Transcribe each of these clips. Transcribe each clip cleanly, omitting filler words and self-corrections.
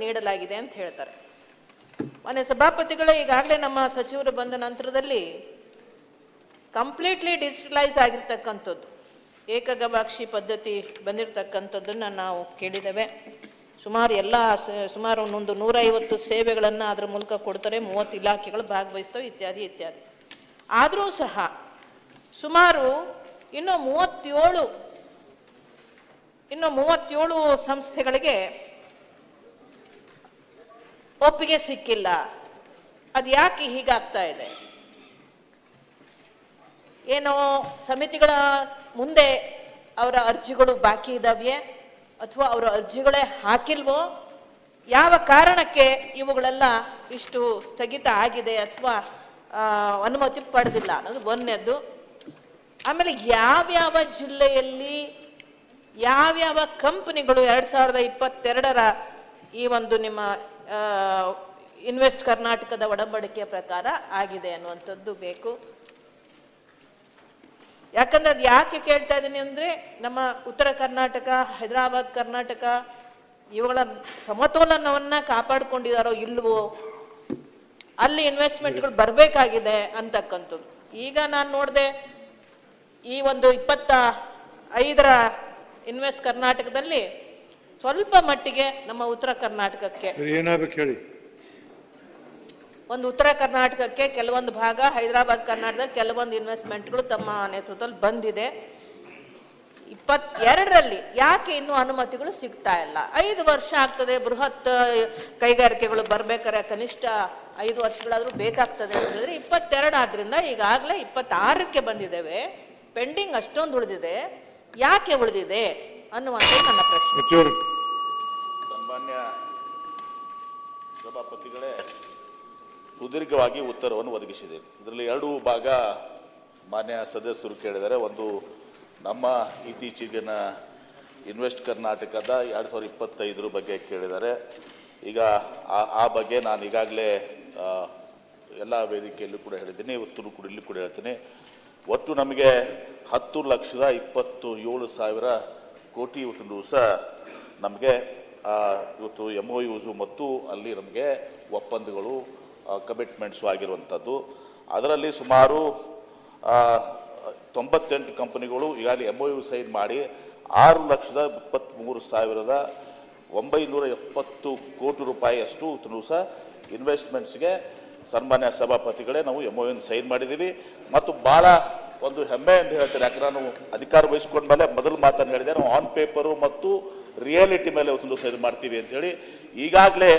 ನೀಡಲಾಗಿದೆ ಅಂತ ಹೇಳ್ತಾರೆ. ಮಾನ್ಯ ಸಭಾಪತಿಗಳೇ, ಈಗಾಗಲೇ ನಮ್ಮ ಸಚಿವರು ಬಂದ ನಂತರದಲ್ಲಿ ಕಂಪ್ಲೀಟ್ಲಿ ಡಿಜಿಟಲೈಸ್ ಆಗಿರ್ತಕ್ಕಂಥದ್ದು ಏಕಗವಾಕ್ಷಿ ಪದ್ಧತಿ ಬಂದಿರತಕ್ಕಂಥದ್ದನ್ನು ನಾವು ಕೇಳಿದ್ದೇವೆ. ಸುಮಾರು ಒಂದೊಂದು 150 ಸೇವೆಗಳನ್ನು ಅದರ ಮೂಲಕ ಕೊಡ್ತಾರೆ, 30 ಇಲಾಖೆಗಳು ಭಾಗವಹಿಸ್ತವೆ, ಇತ್ಯಾದಿ ಇತ್ಯಾದಿ. ಆದರೂ ಸಹ ಸುಮಾರು ಇನ್ನೂ 37 ಸಂಸ್ಥೆಗಳಿಗೆ ಒಪ್ಪಿಗೆ ಸಿಕ್ಕಿಲ್ಲ. ಅದು ಯಾಕೆ ಹೀಗಾಗ್ತಾ ಇದೆ? ಏನೋ ಸಮಿತಿಗಳ ಮುಂದೆ ಅವರ ಅರ್ಜಿಗಳು ಬಾಕಿ ಇದ್ದಾವೆ ಅಥವಾ ಅವರ ಅರ್ಜಿಗಳೇ ಹಾಕಿಲ್ವೋ? ಯಾವ ಕಾರಣಕ್ಕೆ ಇವುಗಳೆಲ್ಲ ಇಷ್ಟು ಸ್ಥಗಿತ ಆಗಿದೆ ಅಥವಾ ಅನುಮತಿ ಪಡೆದಿಲ್ಲ ಅನ್ನೋದು ಒಂದನೇದ್ದು. ಆಮೇಲೆ ಯಾವ್ಯಾವ ಜಿಲ್ಲೆಯಲ್ಲಿ ಯಾವ್ಯಾವ ಕಂಪನಿಗಳು 2022ರ ಈ ಒಂದು ನಿಮ್ಮ ಇನ್ವೆಸ್ಟ್ ಕರ್ನಾಟಕದ ಒಡಂಬಡಿಕೆಯ ಪ್ರಕಾರ ಆಗಿದೆ ಅನ್ನುವಂಥದ್ದು ಬೇಕು. ಯಾಕಂದ್ರೆ ಅದು ಯಾಕೆ ಕೇಳ್ತಾ ಇದ್ದೀನಿ ಅಂದರೆ, ನಮ್ಮ ಉತ್ತರ ಕರ್ನಾಟಕ, ಹೈದರಾಬಾದ್ ಕರ್ನಾಟಕ ಇವುಗಳ ಸಮತೋಲನವನ್ನು ಕಾಪಾಡಿಕೊಂಡಿದ್ದಾರೋ ಇಲ್ವೋ, ಅಲ್ಲಿ ಇನ್ವೆಸ್ಟ್ಮೆಂಟ್ಗಳು ಬರಬೇಕಾಗಿದೆ ಅಂತಕ್ಕಂಥದ್ದು. ಈಗ ನಾನು ನೋಡಿದೆ, ಈ ಒಂದು 25ರ ಇನ್ವೆಸ್ಟ್ ಕರ್ನಾಟಕದಲ್ಲಿ ಸ್ವಲ್ಪ ಮಟ್ಟಿಗೆ ನಮ್ಮ ಉತ್ತರ ಕರ್ನಾಟಕಕ್ಕೆ ಏನಾಗಬೇಕು ಹೇಳಿ, ಒಂದು ಉತ್ತರ ಕರ್ನಾಟಕಕ್ಕೆ ಕೆಲವೊಂದು ಭಾಗ, ಹೈದರಾಬಾದ್ ಕರ್ನಾಟಕದಲ್ಲಿ ಕೆಲವೊಂದು ಇನ್ವೆಸ್ಟ್ಮೆಂಟ್ಗಳು ತಮ್ಮ ನೇತೃತ್ವದಲ್ಲಿ ಬಂದಿದೆ. 22ರಲ್ಲಿ ಯಾಕೆ ಇನ್ನೂ ಅನುಮತಿಗಳು ಸಿಗ್ತಾ ಇಲ್ಲ? 5 ವರ್ಷ ಆಗ್ತದೆ. ಬೃಹತ್ ಕೈಗಾರಿಕೆಗಳು ಬರ್ಬೇಕಾದ್ರೆ ಕನಿಷ್ಠ 5 ವರ್ಷಗಳಾದ್ರೂ ಬೇಕಾಗ್ತದೆ ಅಂತ ಹೇಳಿದ್ರೆ 22 ಆದ್ರಿಂದ ಈಗಾಗಲೇ 26ಕ್ಕೆ ಬಂದಿದ್ದೇವೆ. ಪೆಂಡಿಂಗ್ ಅಷ್ಟೊಂದು ಉಳಿದಿದೆ. ಯಾಕೆ ಉಳಿದಿದೆ ಅನ್ನುವಂಥದ್ದು ನನ್ನ ಪ್ರಶ್ನೆ. ಸನ್ಮಾನ್ಯ ಸಭಾಪತಿಗಳೇ, ಸುದೀರ್ಘವಾಗಿ ಉತ್ತರವನ್ನು ಒದಗಿಸಿದೆ. ಇದರಲ್ಲಿ 2 ಭಾಗ ಮಾನ್ಯ ಸದಸ್ಯರು ಕೇಳಿದ್ದಾರೆ. ಒಂದು, ನಮ್ಮ ಇತ್ತೀಚೆಗಿನ ಇನ್ವೆಸ್ಟ್ ಕರ್ನಾಟಕದ 2025 ಬಗ್ಗೆ ಕೇಳಿದ್ದಾರೆ. ಈಗ ಆ ಬಗ್ಗೆ ನಾನು ಈಗಾಗಲೇ ಎಲ್ಲ ವೇದಿಕೆಯಲ್ಲೂ ಕೂಡ ಹೇಳಿದ್ದೀನಿ, ಇವತ್ತು ಕೂಡ ಇಲ್ಲಿ ಕೂಡ ಹೇಳ್ತೀನಿ. ಒಟ್ಟು ನಮಗೆ 10,27,000 ಕೋಟಿ ಇವತ್ತು ಸಹ ನಮಗೆ ಇವತ್ತು MOUs ಮತ್ತು ಅಲ್ಲಿ ನಮಗೆ ಒಪ್ಪಂದಗಳು ಕಮಿಟ್ಮೆಂಟ್ಸು ಆಗಿರುವಂಥದ್ದು. ಅದರಲ್ಲಿ ಸುಮಾರು 98 ಕಂಪನಿಗಳು ಈಗಾಗಲೇ MOU ಸೈನ್ ಮಾಡಿ 6,23,970 ಕೋಟಿ ರೂಪಾಯಿಯಷ್ಟು ಸಹ ಇನ್ವೆಸ್ಟ್ಮೆಂಟ್ಸ್ಗೆ ಸನ್ಮಾನ್ಯ ಸಭಾಪತಿಗಳೇ ನಾವು MOU ಸೈನ್ ಮಾಡಿದ್ದೀವಿ. ಮತ್ತು ಭಾಳ ಒಂದು ಹೆಮ್ಮೆ ಅಂತ ಹೇಳ್ತಾರೆ, ಯಾಕಂದ್ರೆ ನಾನು ಅಧಿಕಾರ ವಹಿಸ್ಕೊಂಡ ಮೇಲೆ ಮೊದಲು ಮಾತನ್ನು ಹೇಳಿದೆ, ನಾವು ಆನ್ ಪೇಪರು ಮತ್ತು ರಿಯಾಲಿಟಿ ಮೇಲೆ ಒಂದು ಸೈನ್ ಮಾಡ್ತೀವಿ ಅಂತೇಳಿ. ಈಗಾಗಲೇ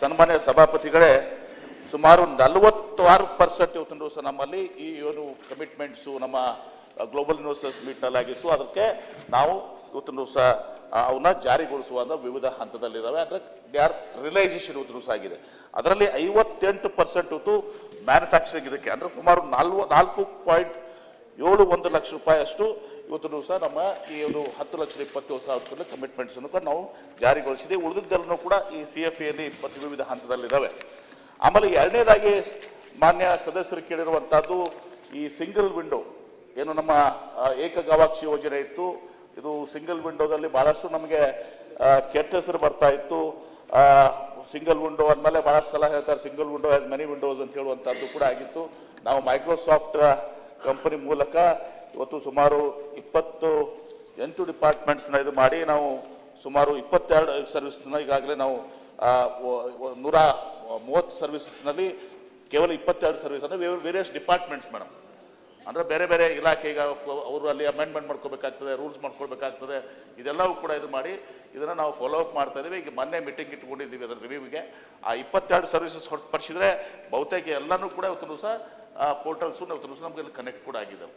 ಸನ್ಮಾನ್ಯ ಸಭಾಪತಿಗಳೇ ಸುಮಾರು 46% ಇವತ್ತು ಸಹ ನಮ್ಮಲ್ಲಿ ಈ ಏನು ಕಮಿಟ್ಮೆಂಟ್ಸು ನಮ್ಮ ಗ್ಲೋಬಲ್ ಇನ್ವೆಸ್ಟರ್ಸ್ ಮೀಟ್ನಲ್ಲಿ ಆಗಿತ್ತು. ಅದಕ್ಕೆ ನಾವು ಇವತ್ತು ಸಹ ಅವನ್ನ ಜಾರಿಗೊಳಿಸುವ ವಿವಿಧ ಹಂತದಲ್ಲಿದ್ದಾವೆ. ಅಂದರೆ ದೇ ಆರ್ ರಿಯಲೈಸೇಷನ್ ಇವತ್ತು ಸಹ ಆಗಿದೆ. ಅದರಲ್ಲಿ 58% ಇವತ್ತು ಮ್ಯಾನುಫ್ಯಾಕ್ಚರಿಂಗ್ ಇದಕ್ಕೆ ಅಂದರೆ ಸುಮಾರು 4.71 ಲಕ್ಷ ರೂಪಾಯಿ ಅಷ್ಟು ಇವತ್ತು ಸಹ ನಮ್ಮ ಈ ಒಂದು 10,20,000 ಕಮಿಟ್ಮೆಂಟ್ಸ್ ಅನ್ನು ಕೂಡ ನಾವು ಜಾರಿಗೊಳಿಸಿದ್ದೀವಿ. ಉಳಿದಿದ್ದೆಲ್ಲೂ ಕೂಡ ಈ CFAಯಲ್ಲಿ ವಿವಿಧ ಹಂತದಲ್ಲಿದ್ದಾವೆ. ಆಮೇಲೆ 2ನೇದಾಗಿ ಮಾನ್ಯ ಸದಸ್ಯರು ಕೇಳಿರುವಂತಹದ್ದು ಈ ಸಿಂಗಲ್ ವಿಂಡೋ ಏನು ನಮ್ಮ ಏಕಗವಾಕ್ಷಿ ಯೋಜನೆ ಇತ್ತು. ಇದು ಸಿಂಗಲ್ ವಿಂಡೋದಲ್ಲಿ ಬಹಳಷ್ಟು ನಮಗೆ ಕೆಟ್ಟ ಹೆಸರು ಬರ್ತಾ ಇತ್ತು. ಸಿಂಗಲ್ ವಿಂಡೋ ಅಂದಮೇಲೆ ಬಹಳಷ್ಟು ಸಲ ಹೇಳ್ತಾರೆ single window has many Windows ಅಂತ ಹೇಳುವಂಥದ್ದು ಕೂಡ ಆಗಿತ್ತು. ನಾವು ಮೈಕ್ರೋಸಾಫ್ಟ್ ಕಂಪನಿ ಮೂಲಕ ಇವತ್ತು ಸುಮಾರು 28 ಡಿಪಾರ್ಟ್ಮೆಂಟ್ಸ್ನ ಇದು ಮಾಡಿ ನಾವು ಸುಮಾರು 22 ಸರ್ವಿಸ್ನ ಈಗಾಗಲೇ ನಾವು 130 ಸರ್ವಿಸಸ್ನಲ್ಲಿ ಕೇವಲ 22 ಸರ್ವಿಸ್ ಅಂದರೆ ವೇರಿಯಸ್ ಡಿಪಾರ್ಟ್ಮೆಂಟ್ಸ್ ಮೇಡಮ್, ಅಂದರೆ ಬೇರೆ ಬೇರೆ ಇಲಾಖೆ. ಈಗ ಅವರು ಅಲ್ಲಿ ಅಮೆಂಡ್ಮೆಂಟ್ ಮಾಡ್ಕೋಬೇಕಾಗ್ತದೆ, ರೂಲ್ಸ್ ಮಾಡ್ಕೊಳ್ಬೇಕಾಗ್ತದೆ. ಇದೆಲ್ಲವೂ ಕೂಡ ಇದು ಮಾಡಿ ಇದನ್ನು ನಾವು ಫಾಲೋ ಅಪ್ ಮಾಡ್ತಾ ಇದ್ದೀವಿ. ಈಗ ಮೊನ್ನೆ ಮೀಟಿಂಗ್ ಇಟ್ಕೊಂಡಿದ್ದೀವಿ ಅದರ ರಿವ್ಯೂಗೆ. ಆ 22 ಸರ್ವಿಸಸ್ ಹೊರತುಪಡಿಸಿದ್ರೆ ಬಹುತೇಕ ಎಲ್ಲನೂ ಕೂಡ ಇವತ್ತು ಸಹ ಪೋರ್ಟಲ್ಸು ಇವತ್ತು ಸಹ ನಮಗೆ ಕನೆಕ್ಟ್ ಕೂಡ ಆಗಿದೆ.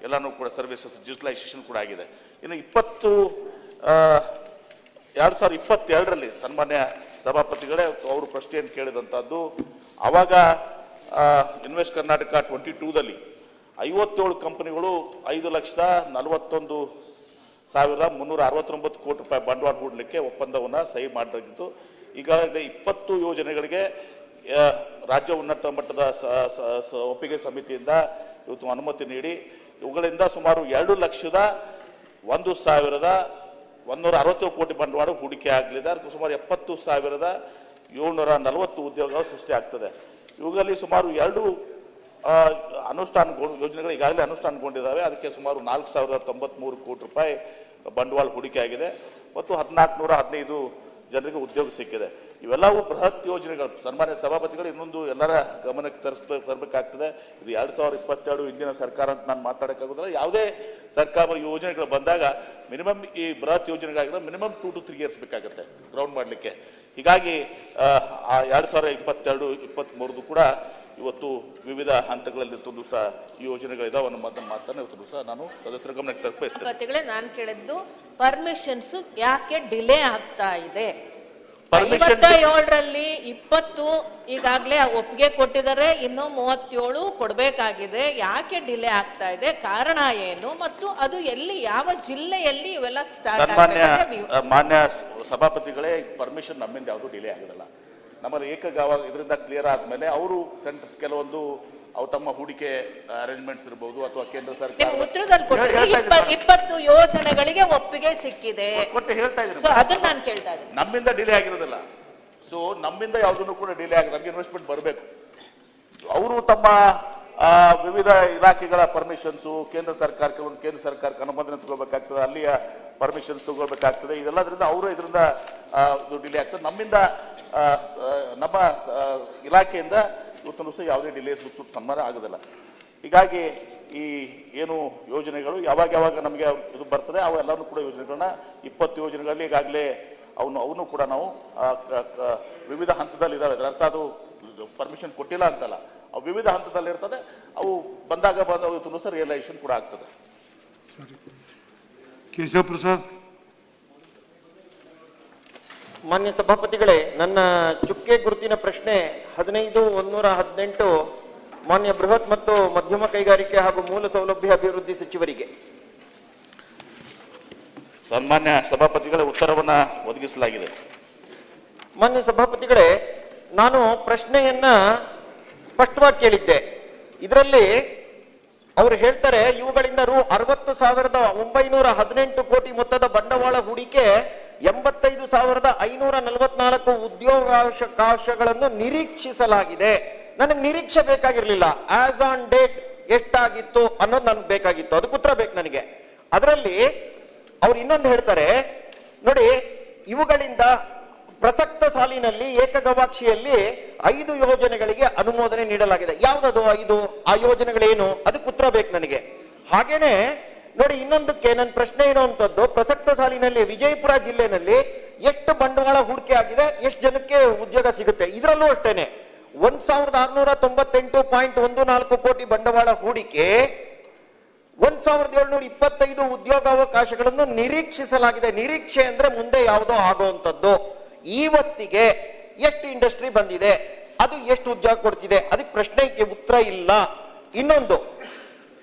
ಎಲ್ಲನೂ ಕೂಡ ಸರ್ವಿಸಸ್ ಡಿಜಿಟಲೈಸೇಷನ್ ಕೂಡ ಆಗಿದೆ. ಇನ್ನು 2022ರಲ್ಲಿ ಸನ್ಮಾನ್ಯ ಸಭಾಪತಿಗಳೇ ಅವರು ಪ್ರಶ್ನೆಯನ್ನು ಕೇಳಿದಂಥದ್ದು, ಆವಾಗ ಇನ್ವೆಸ್ಟ್ ಕರ್ನಾಟಕ 22ದಲ್ಲಿ 57 ಕಂಪನಿಗಳು 5,41,369 ಕೋಟಿ ರೂಪಾಯಿ ಬಂಡವಾಳ ಹೂಡಲಿಕ್ಕೆ ಒಪ್ಪಂದವನ್ನು ಸಹಿ ಮಾಡಲಾಗಿತ್ತು. ಈಗಾಗಲೇ 20 ಯೋಜನೆಗಳಿಗೆ ರಾಜ್ಯ ಉನ್ನತ ಮಟ್ಟದ ಒಪ್ಪಿಗೆ ಸಮಿತಿಯಿಂದ ಇವತ್ತು ಅನುಮತಿ ನೀಡಿ ಇವುಗಳಿಂದ ಸುಮಾರು 2,01,000 160 ಕೋಟಿ ಬಂಡವಾಳ ಹೂಡಿಕೆ ಆಗಲಿದೆ. ಅದಕ್ಕೆ ಸುಮಾರು 70,740 ಉದ್ಯೋಗಗಳು ಸೃಷ್ಟಿ ಆಗ್ತದೆ. ಇವುಗಳಲ್ಲಿ ಸುಮಾರು 2 ಯೋಜನೆಗಳು ಈಗಾಗಲೇ ಅನುಷ್ಠಾನಗೊಂಡಿದ್ದಾವೆ. ಅದಕ್ಕೆ ಸುಮಾರು 4,093 ಕೋಟಿ ರೂಪಾಯಿ ಬಂಡವಾಳ ಹೂಡಿಕೆ ಆಗಿದೆ ಮತ್ತು 1,415 ಜನರಿಗೆ ಉದ್ಯೋಗ ಸಿಕ್ಕಿದೆ. ಇವೆಲ್ಲವೂ ಬೃಹತ್ ಯೋಜನೆಗಳು. ಸನ್ಮಾನ್ಯ ಸಭಾಪತಿಗಳು ಇನ್ನೊಂದು ಎಲ್ಲರ ಗಮನಕ್ಕೆ ತರಬೇಕಾಗ್ತದೆ. ಇದು 2022 ಹಿಂದಿನ ಸರ್ಕಾರ ಅಂತ ನಾನು ಮಾತಾಡೋಕ್ಕಾಗೋದಿಲ್ಲ. ಯಾವುದೇ ಸರ್ಕಾರ ಯೋಜನೆಗಳು ಬಂದಾಗ ಮಿನಿಮಮ್ ಈ ಬೃಹತ್ ಯೋಜನೆಗಳಾಗಿದ್ರೆ ಮಿನಿಮಮ್ 2 to 3 years ಬೇಕಾಗುತ್ತೆ ಗ್ರೌಂಡ್ ಮಾಡಲಿಕ್ಕೆ. ಹೀಗಾಗಿ 2022-23 ಕೂಡ ಇವತ್ತು ವಿವಿಧ ಹಂತಗಳಲ್ಲಿ ಸಹ ಈ ಯೋಜನೆಗಳಿದಾವೆ ಅನ್ನೋ ಮಾತನ್ನು ಇವತ್ತು ಸಹ ನಾನು ಸದಸ್ಯರ ಗಮನಕ್ಕೆ ತರಬೇಸ್ತೇನೆ. ನಾನು ಕೇಳಿದ್ದು ಪರ್ಮಿಷನ್ಸ್ ಯಾಕೆ ಡಿಲೇ ಆಗ್ತಾ ಇದೆ? 57ರಲ್ಲಿ 20 ಈಗಾಗಲೇ ಒಪ್ಪಿಗೆ ಕೊಟ್ಟಿದ್ದಾರೆ, ಇನ್ನು 37 ಕೊಡಬೇಕಾಗಿದೆ. ಯಾಕೆ ಡಿಲೇ ಆಗ್ತಾ ಇದೆ? ಕಾರಣ ಏನು? ಮತ್ತು ಅದು ಎಲ್ಲಿ, ಯಾವ ಜಿಲ್ಲೆಯಲ್ಲಿ ಇವೆಲ್ಲ ಸ್ಟಾರ್ಟ್ ಆಗ್ತದೆ? ಮಾನ್ಯ ಸಭಾಪತಿಗಳೇ, ಪರ್ಮಿಷನ್ ನಮ್ಮಿಂದ ಯಾವುದು ಡಿಲೇ ಆಗಿರಲ್ಲ. ನಮ್ಮಲ್ಲಿ ಏಕಗಾವ ಇದರಿಂದ ಕ್ಲಿಯರ್ ಆದ್ಮೇಲೆ ಅವರು ಸೆಂಟರ್ಸ್ ಕೆಲವೊಂದು ಅವು ತಮ್ಮ ಹೂಡಿಕೆ ಅರೇಂಜ್ಮೆಂಟ್ಸ್ ಇರಬಹುದು ಅಥವಾ ಕೇಂದ್ರ ಸರ್ಕಾರ ಉತ್ತರದಲ್ಲಿ 20 ಯೋಜನೆಗಳಿಗೆ ಒಪ್ಪಿಗೆ ಸಿಕ್ಕಿದೆ ಕೊಟ್ಟು ಹೇಳ್ತಾ ಇದ್ದೀನಿ. ಅದನ್ನ ನಾನು ಕೇಳ್ತಾ ಇದ್ದೀನಿ. ನಮ್ಮಿಂದ ಡಿಲೇ ಆಗಿರೋದಿಲ್ಲ. ಸೊ ನಮ್ಮಿಂದ ಯಾವುದನ್ನು ಕೂಡ ಡಿಲೇ ಆಗಿದೆ. ನಮ್ಗೆ ಇನ್ವೆಸ್ಟ್ಮೆಂಟ್ ಬರಬೇಕು. ಅವರು ತಮ್ಮ ವಿವಿಧ ಇಲಾಖೆಗಳ ಪರ್ಮಿಷನ್ಸು ಕೇಂದ್ರ ಸರ್ಕಾರಕ್ಕೆ ಅನುಮೋದನೆ ತಗೋಬೇಕಾಗ್ತದೆ, ಅಲ್ಲಿಯ ಪರ್ಮಿಷನ್ಸ್ ತಗೋಬೇಕಾಗ್ತದೆ. ಇದೆಲ್ಲದ್ರಿಂದ ಅವರು ಇದರಿಂದ ಡಿಲೇ ಆಗ್ತದೆ. ನಮ್ಮಿಂದ ನಮ್ಮ ಇಲಾಖೆಯಿಂದ ಇವತ್ತು ಸಹ ಯಾವುದೇ ಡಿಲೇ ಸನ್ಮಾನ ಆಗೋದಿಲ್ಲ. ಹೀಗಾಗಿ ಈ ಏನು ಯೋಜನೆಗಳು ಯಾವಾಗ ನಮಗೆ ಇದು ಬರ್ತದೆ ಅವೆಲ್ಲವೂ ಕೂಡ ಯೋಜನೆಗಳನ್ನ 20 ಯೋಜನೆಗಳಲ್ಲಿ ಈಗಾಗಲೇ ಅವನು ಕೂಡ ನಾವು ವಿವಿಧ ಹಂತದಲ್ಲಿ ಇದಾವೆ. ಅದರ ಅರ್ಥ ಅದು ಪರ್ಮಿಷನ್ ಕೊಟ್ಟಿಲ್ಲ ಅಂತಲ್ಲ, ಅವು ವಿವಿಧ ಹಂತದಲ್ಲಿ ಇರ್ತದೆ. ಅವು ಬಂದಾಗ ಇವತ್ತು ಸಹ ರಿಯಲೈಸೇಷನ್ ಕೂಡ ಆಗ್ತದೆ. ಕೇಶವ ಪ್ರಸಾದ್. ಮಾನ್ಯ ಸಭಾಪತಿಗಳೇ, ನನ್ನ ಚುಕ್ಕೆ ಗುರುತಿನ ಪ್ರಶ್ನೆ 15-118 ಮಾನ್ಯ ಬೃಹತ್ ಮತ್ತು ಮಧ್ಯಮ ಕೈಗಾರಿಕೆ ಹಾಗೂ ಮೂಲ ಸೌಲಭ್ಯ ಅಭಿವೃದ್ಧಿ ಸಚಿವರಿಗೆ. ಸನ್ಮಾನ್ಯ ಸಭಾಪತಿಗಳ ಉತ್ತರವನ್ನ ಒದಗಿಸಲಾಗಿದೆ. ಮಾನ್ಯ ಸಭಾಪತಿಗಳೇ, ನಾನು ಪ್ರಶ್ನೆಯನ್ನ ಸ್ಪಷ್ಟವಾಗಿ ಕೇಳಿದ್ದೆ. ಇದರಲ್ಲಿ ಅವರು ಹೇಳ್ತಾರೆ, ಇವುಗಳಿಂದ ರು 60,918 ಕೋಟಿ ಮೊತ್ತದ ಬಂಡವಾಳ ಹೂಡಿಕೆ 85,544 ಉದ್ಯೋಗಾವಕಾಶಗಳನ್ನು ನಿರೀಕ್ಷಿಸಲಾಗಿದೆ. ನನಗೆ ನಿರೀಕ್ಷೆ ಬೇಕಾಗಿರ್ಲಿಲ್ಲ, ಆಸ್ ಆನ್ ಡೇಟ್ ಎಷ್ಟಾಗಿತ್ತು ಅನ್ನೋದು ನನ್ಗೆ ಬೇಕಾಗಿತ್ತು. ಅದಕ್ಕೆ ಉತ್ತರ ಬೇಕು ನನಗೆ. ಅದರಲ್ಲಿ ಅವ್ರು ಇನ್ನೊಂದು ಹೇಳ್ತಾರೆ ನೋಡಿ, ಇವುಗಳಿಂದ ಪ್ರಸಕ್ತ ಸಾಲಿನಲ್ಲಿ ಏಕಗವಾಕ್ಷಿಯಲ್ಲಿ 5 ಯೋಜನೆಗಳಿಗೆ ಅನುಮೋದನೆ ನೀಡಲಾಗಿದೆ. ಯಾವ್ದದು 5? ಆ ಯೋಜನೆಗಳೇನು? ಅದಕ್ಕೆ ಉತ್ತರ ಬೇಕು ನನಗೆ. ಹಾಗೇನೆ ನೋಡಿ, ಇನ್ನೊಂದಕ್ಕೆ ನನ್ನ ಪ್ರಶ್ನೆ ಇರುವಂತದ್ದು, ಪ್ರಸಕ್ತ ಸಾಲಿನಲ್ಲಿ ವಿಜಯಪುರ ಜಿಲ್ಲೆನಲ್ಲಿ ಎಷ್ಟು ಬಂಡವಾಳ ಹೂಡಿಕೆ ಆಗಿದೆ, ಎಷ್ಟು ಜನಕ್ಕೆ ಉದ್ಯೋಗ ಸಿಗುತ್ತೆ? ಇದರಲ್ಲೂ ಅಷ್ಟೇನೆ 1,698.14 ಕೋಟಿ ಬಂಡವಾಳ ಹೂಡಿಕೆ, 1,725 ಉದ್ಯೋಗಾವಕಾಶಗಳನ್ನು ನಿರೀಕ್ಷಿಸಲಾಗಿದೆ. ನಿರೀಕ್ಷೆ ಅಂದ್ರೆ ಮುಂದೆ ಯಾವುದೋ ಆಗುವಂತದ್ದು. ಇವತ್ತಿಗೆ ಎಷ್ಟು ಇಂಡಸ್ಟ್ರಿ ಬಂದಿದೆ, ಅದು ಎಷ್ಟು ಉದ್ಯೋಗ ಕೊಡ್ತಿದೆ? ಅದಕ್ಕೆ ಪ್ರಶ್ನೆಗೆ ಉತ್ತರ ಇಲ್ಲ. ಇನ್ನೊಂದು,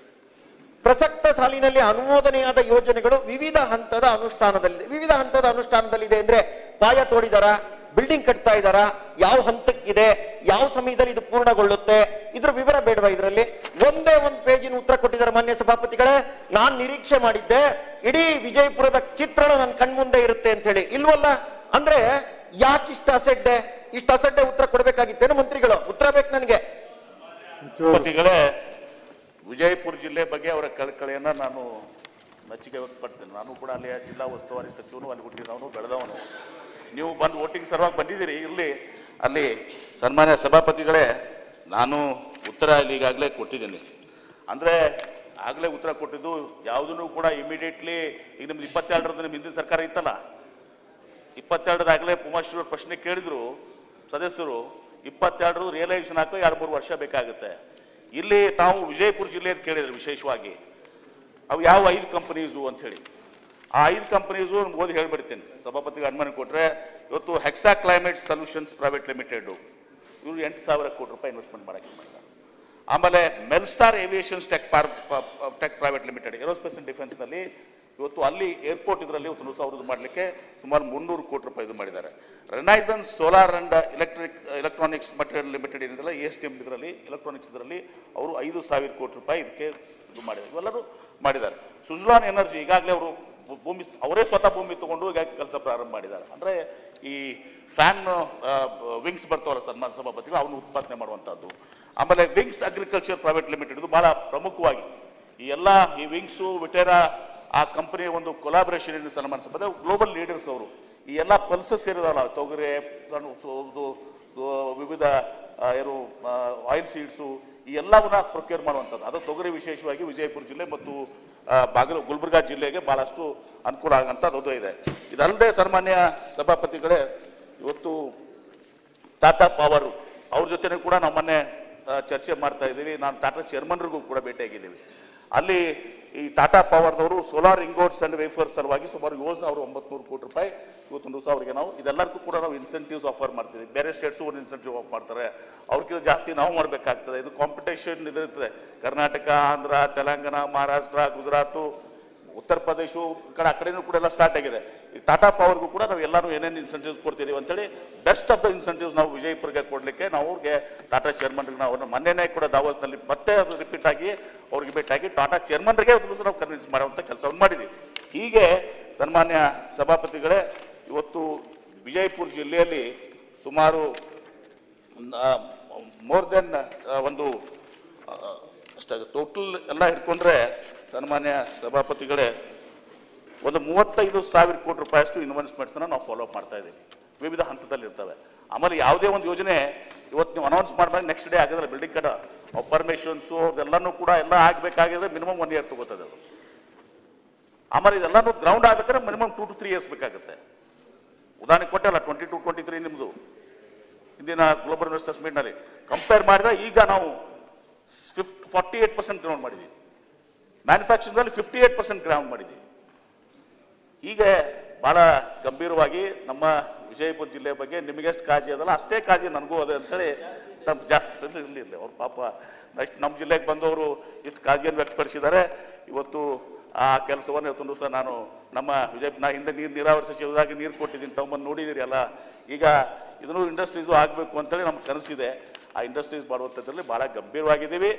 ಪ್ರಸಕ್ತ ಸಾಲಿನಲ್ಲಿ ಅನುಮೋದನೆಯಾದ ಯೋಜನೆಗಳು ವಿವಿಧ ಹಂತದ ಅನುಷ್ಠಾನದಲ್ಲಿದೆ. ವಿವಿಧ ಹಂತದ ಅನುಷ್ಠಾನದಲ್ಲಿದೆ ಅಂದ್ರೆ ಪಾಯ ತೋಡಿದಾರ, ಬಿಲ್ಡಿಂಗ್ ಕಟ್ತಾ ಇದಾರ, ಯಾವ ಹಂತಕ್ಕಿದೆ, ಯಾವ ಸಮಯದಲ್ಲಿ ಇದು ಪೂರ್ಣಗೊಳ್ಳುತ್ತೆ, ಇದ್ರ ವಿವರ ಬೇಡವಾ? ಇದರಲ್ಲಿ ಒಂದೇ ಒಂದು ಪೇಜಿನ ಉತ್ತರ ಕೊಟ್ಟಿದ್ದಾರೆ ಮಾನ್ಯ ಸಭಾಪತಿಗಳೇ. ನಾನ್ ನಿರೀಕ್ಷೆ ಮಾಡಿದ್ದೆ ಇಡೀ ವಿಜಯಪುರದ ಚಿತ್ರಣ ನನ್ನ ಕಣ್ಮುಂದೆ ಇರುತ್ತೆ ಅಂತ ಹೇಳಿ. ಇಲ್ವಲ್ಲ. ಅಂದ್ರೆ ಯಾಕೆ ಇಷ್ಟ ಅಸಡ್ಡೆ ಉತ್ತರ ಕೊಡ್ಬೇಕಾಗಿತ್ತೇನು ಮಂತ್ರಿಗಳು? ಉತ್ತರ ಬೇಕು ನನಗೆ. ವಿಜಯಪುರ ಜಿಲ್ಲೆ ಬಗ್ಗೆ ಅವರ ಕಳಕಳಿಯನ್ನ ನಾನು ಮೆಚ್ಚುಗೆ ವ್ಯಕ್ತಪಡ್ತೇನೆ. ನಾನು ಕೂಡ ಅಲ್ಲಿಯ ಜಿಲ್ಲಾ ಉಸ್ತುವಾರಿ ಸಚಿವನು, ಅಲ್ಲಿ ಹುಟ್ಟಿದವನು ಬೆಳೆದವನು. ನೀವು ಬಂದು ವೋಟಿಂಗ್ ಸಲುವಾಗಿ ಬಂದಿದ್ದೀರಿ. ಅಲ್ಲಿ ಸನ್ಮಾನ್ಯ ಸಭಾಪತಿಗಳೇ, ನಾನು ಉತ್ತರ ಇಲ್ಲಿ ಈಗಾಗಲೇ ಕೊಟ್ಟಿದ್ದೀನಿ. ಅಂದ್ರೆ ಆಗಲೇ ಉತ್ತರ ಕೊಟ್ಟಿದ್ದು ಯಾವುದನ್ನು ಕೂಡ ಇಮಿಡಿಯೇಟ್ಲಿ. ಈಗ ನಿಮ್ದು 22 ನಿಮ್ಮ ಹಿಂದಿನ ಸರ್ಕಾರ ಇತ್ತಲ್ಲ, 22 ಉಮಾಶ್ರೀ ಪ್ರಶ್ನೆ ಕೇಳಿದ್ರು ಸದಸ್ಯರು. 22 ರಿಯಲೈಸೇಷನ್ ಹಾಕೋ 2-3 ವರ್ಷ ಬೇಕಾಗುತ್ತೆ. ಇಲ್ಲಿ ತಾವು ವಿಜಯಪುರ ಜಿಲ್ಲೆ ಕೇಳಿದ್ರು ವಿಶೇಷವಾಗಿ, ಅವು ಯಾವ 5 ಕಂಪನೀಸು ಅಂತ ಹೇಳಿ. ಆ 5 ಕಂಪನೀಸು ಓದಿ ಹೇಳ್ಬಿಡ್ತೀನಿ ಸಭಾಪತಿಗೆ ಅನುಮತಿ ಕೊಟ್ರೆ. ಇವತ್ತು Hexa climate solutions private limited, ಇವರು 8,000 ಕೋಟಿ ರೂಪಾಯಿ ಇನ್ವೆಸ್ಟ್ಮೆಂಟ್ ಮಾಡಕ್ಕೆ ಮಾಡಿದ್ದಾರೆ. ಆಮೇಲೆ Melstar aviations tech private limited, aerospace and defence ನಲ್ಲಿ ಇವತ್ತು ಅಲ್ಲಿ ಏರ್ಪೋರ್ಟ್ ಇದರಲ್ಲಿ ಅವ್ರದ್ದು ಮಾಡಲಿಕ್ಕೆ ಸುಮಾರು 300 ಕೋಟಿ ರೂಪಾಯಿ ಇದು ಮಾಡಿದ್ದಾರೆ. Renaissance solar and electronics material limited ಏನಿದೆಲ್ಲ, ASTM ಇದರಲ್ಲಿ ಎಲೆಕ್ಟ್ರಾನಿಕ್ಸ್ ಇದರಲ್ಲಿ ಅವರು 5,000 ಕೋಟಿ ರೂಪಾಯಿ ಇದಕ್ಕೆ ಇದು ಮಾಡಿದ್ದಾರೆ. ಇವೆಲ್ಲರೂ ಮಾಡಿದ್ದಾರೆ. ಸುಜಲಾನ್ ಎನರ್ಜಿ ಈಗಾಗಲೇ ಅವರು ಭೂಮಿ ಅವರೇ ಸ್ವತಃ ಭೂಮಿ ತಗೊಂಡು ಈಗ ಕೆಲಸ ಪ್ರಾರಂಭ ಮಾಡಿದ್ದಾರೆ. ಅಂದರೆ ಈ ಫ್ಯಾನ್ ವಿಂಗ್ಸ್ ಬರ್ತಾವಲ್ಲ ಸನ್ಮಾನ ಸಭಾಪತಿಗಳು ಅವನು ಉತ್ಪಾದನೆ ಮಾಡುವಂಥದ್ದು. ಆಮೇಲೆ ವಿಂಗ್ಸ್ ಅಗ್ರಿಕಲ್ಚರ್ ಪ್ರೈವೇಟ್ ಲಿಮಿಟೆಡ್ ಇದು ಬಹಳ ಪ್ರಮುಖವಾಗಿ ಈ ವಿಂಗ್ಸು ವಿಟೇರಾ ಆ ಕಂಪನಿಯ ಒಂದು ಕೊಲಾಬರೇಷನ್ ಇನ್ ಸನ್ಮಾನ ಸಭಾ ಗ್ಲೋಬಲ್ ಲೀಡರ್ಸ್ ಅವರು ಈ ಎಲ್ಲ ಪಲ್ಸಸ್ ಸೇರಿದಲ್ಲ ತೊಗರೆ ವಿವಿಧ ಏನು ಆಯಿಲ್ ಸೀಡ್ಸು ಈ ಎಲ್ಲವನ್ನ ಪ್ರೊಕ್ಯೂರ್ ಮಾಡುವಂಥದ್ದು. ಅದು ತೊಗರಿ ವಿಶೇಷವಾಗಿ ವಿಜಯಪುರ ಜಿಲ್ಲೆ ಮತ್ತು ಗುಲ್ಬರ್ಗಾ ಜಿಲ್ಲೆಗೆ ಬಹಳಷ್ಟು ಅನುಕೂಲ ಆಗುವಂಥದ್ದು ಅದು ಇದೆ. ಇದಲ್ಲದೆ ಸನ್ಮಾನ್ಯ ಸಭಾಪತಿಗಳೇ, ಇವತ್ತು ಟಾಟಾ ಪವರ್ ಅವ್ರ ಜೊತೆ ಕೂಡ ನಾವು ಮೊನ್ನೆ ಚರ್ಚೆ ಮಾಡ್ತಾ ಇದ್ದೀವಿ. ನಾನು ಟಾಟಾ ಚೇರ್ಮನ್ರಿಗೂ ಕೂಡ ಭೇಟಿಯಾಗಿದ್ದೀವಿ. ಅಲ್ಲಿ ಈ ಟಾಟಾ ಪವರ್ದವರು ಸೋಲಾರ್ ಇಂಗೋಟ್ಸ್ ಅಂಡ್ ವೇಫರ್ಸ್ ಸಲುವಾಗಿ ಸುಮಾರು 7,900 ಕೋಟಿ ರೂಪಾಯಿ ಇವತ್ತೊಂದು ದಿವಸ ಅವರಿಗೆ ನಾವು ಇದೆಲ್ಲರಿಗೂ ಕೂಡ ನಾವು ಇನ್ಸೆಂಟಿವ್ಸ್ ಆಫರ್ ಮಾಡ್ತೀವಿ. ಬೇರೆ ಸ್ಟೇಟ್ಸು ಒಂದು ಇನ್ಸೆಂಟಿವ್ ಆಫ್ ಮಾಡ್ತಾರೆ, ಅವ್ರಿಗಿಂತ ಜಾಸ್ತಿ ನಾವು ಮಾಡಬೇಕಾಗ್ತದೆ. ಇದು ಕಾಂಪಿಟೇಷನ್ ಇದಿರ್ತದೆ. ಕರ್ನಾಟಕ, ಆಂಧ್ರ, ತೆಲಂಗಾಣ, ಮಹಾರಾಷ್ಟ್ರ, ಗುಜರಾತು, ಉತ್ತರ ಪ್ರದೇಶ ಆ ಕಡೆನೂ ಕೂಡ ಎಲ್ಲ ಸ್ಟಾರ್ಟ್ ಆಗಿದೆ. ಈ ಟಾಟಾ ಪವರ್ಗೂ ಕೂಡ ನಾವು ಎಲ್ಲರೂ ಏನೇನು ಇನ್ಸೆಂಟಿವ್ಸ್ ಕೊಡ್ತೀವಿ ಅಂತೇಳಿ ಬೆಸ್ಟ್ ಆಫ್ ದ ಇನ್ಸೆಂಟಿವ್ಸ್ ನಾವು ವಿಜಯಪುರಕ್ಕೆ ಕೊಡಲಿಕ್ಕೆ ನಾವು ಅವ್ರಿಗೆ ಟಾಟಾ ಚೇರ್ಮನ್ರಿಗೆ ನಾವು ಮೊನ್ನೆನೇ ಕೂಡ ದಾವೋಸ್ನಲ್ಲಿ ಮತ್ತೆ ಅದು ರಿಪೀಟ್ ಆಗಿ ಅವ್ರಿಗೆ ಭೇಟಿಯಾಗಿ ಟಾಟಾ ಚೇರ್ಮನ್ರಿಗೆ ನಾವು ಕನ್ವಿನ್ಸ್ ಮಾಡುವಂಥ ಕೆಲಸವನ್ನು ಮಾಡಿದ್ವಿ. ಹೀಗೆ ಸನ್ಮಾನ್ಯ ಸಭಾಪತಿಗಳೇ, ಇವತ್ತು ವಿಜಯಪುರ ಜಿಲ್ಲೆಯಲ್ಲಿ ಸುಮಾರು ಮೋರ್ ದೆನ್ ಒಂದು ಟೋಟಲ್ ಎಲ್ಲ ಹಿಡ್ಕೊಂಡ್ರೆ ಸನ್ಮಾನ್ಯ ಸಭಾಪತಿಗಳೇ ಒಂದು 35,000 ಕೋಟಿ ರೂಪಾಯಿಯಷ್ಟು ಇನ್ವೆಸ್ಟ್ಮೆಂಟ್ಸ್ನ ನಾವು ಫಾಲೋ ಅಪ್ ಮಾಡ್ತಾ ಇದ್ದೀವಿ. ವಿವಿಧ ಹಂತದಲ್ಲಿ ಇರ್ತವೆ. ಆಮೇಲೆ ಯಾವುದೇ ಒಂದು ಯೋಜನೆ ಇವತ್ತು ನೀವು ಅನೌನ್ಸ್ ಮಾಡಿದಾಗ ನೆಕ್ಸ್ಟ್ ಡೇ ಆಗಿದ್ರೆ ಬಿಲ್ಡಿಂಗ್ ಕಡೆ ಪರ್ಮಿಷನ್ಸು ಅದೆಲ್ಲನೂ ಕೂಡ ಎಲ್ಲ ಆಗಬೇಕಾಗಿದ್ರೆ ಮಿನಿಮಮ್ 1 ಇಯರ್ ತಗೋತದೆ ಅದು. ಆಮೇಲೆ ಇದೆಲ್ಲನೂ ಗ್ರೌಂಡ್ ಆಗ್ಬೇಕಾದ್ರೆ ಮಿನಿಮಮ್ 2 to 3 years ಬೇಕಾಗುತ್ತೆ. ಉದಾಹರಣೆ ಕೊಟ್ಟಲ್ಲ 22-23 ನಿಮ್ಮದು ಇಂದಿನ ಗ್ಲೋಬಲ್ ಇನ್ವೆಸ್ಟರ್ಸ್ ಮೀಟ್ನಲ್ಲಿ ಕಂಪೇರ್ ಮಾಡಿದ್ರೆ ಈಗ ನಾವು 48% ಗ್ರೌಂಡ್ ಮಾಡಿದ್ದೀವಿ. ಮ್ಯಾನುಫ್ಯಾಕ್ಚರಿಂಗಲ್ಲಿ 58% ಗ್ರೌಂಡ್ ಮಾಡಿದ್ದೀವಿ. ಹೀಗೆ ಬಹಳ ಗಂಭೀರವಾಗಿ ನಮ್ಮ ವಿಜಯಪುರ ಜಿಲ್ಲೆ ಬಗ್ಗೆ ನಿಮಗೆಷ್ಟು ಕಾಳಜಿ ಅದಲ್ಲ ಅಷ್ಟೇ ಕಾಳಜಿ ನನಗೂ ಅದೇ ಅಂತೇಳಿ ನಮ್ಮ ಜಾಸ್ತಿ ಇರಲಿ ಅವ್ರ ಪಾಪ ನಮ್ಮ ಜಿಲ್ಲೆಗೆ ಬಂದವರು ಇಷ್ಟು ಕಾಳಜಿಯನ್ನು ವ್ಯಕ್ತಪಡಿಸಿದ್ದಾರೆ. ಇವತ್ತು ಆ ಕೆಲಸವನ್ನು ಇವತ್ತೊಂದು ದಿವಸ ನಾನು ನಮ್ಮ ನಾ ಹಿಂದೆ ನೀರಾವರಿ ಸಚಿವರಾಗಿ ನೀರು ಕೊಟ್ಟಿದ್ದೀನಿ, ತಗೊಂಬಂದು ನೋಡಿದ್ದೀರಿ ಅಲ್ಲ. ಈಗ ಇದನ್ನು ಇಂಡಸ್ಟ್ರೀಸು ಆಗಬೇಕು ಅಂತೇಳಿ ನಮ್ಗೆ ಕನಸಿದೆ. ಆ ಇಂಡಸ್ಟ್ರೀಸ್ ಮಾಡುವಂಥದ್ರಲ್ಲಿ ಭಾಳ ಗಂಭೀರವಾಗಿದ್ದೀವಿ.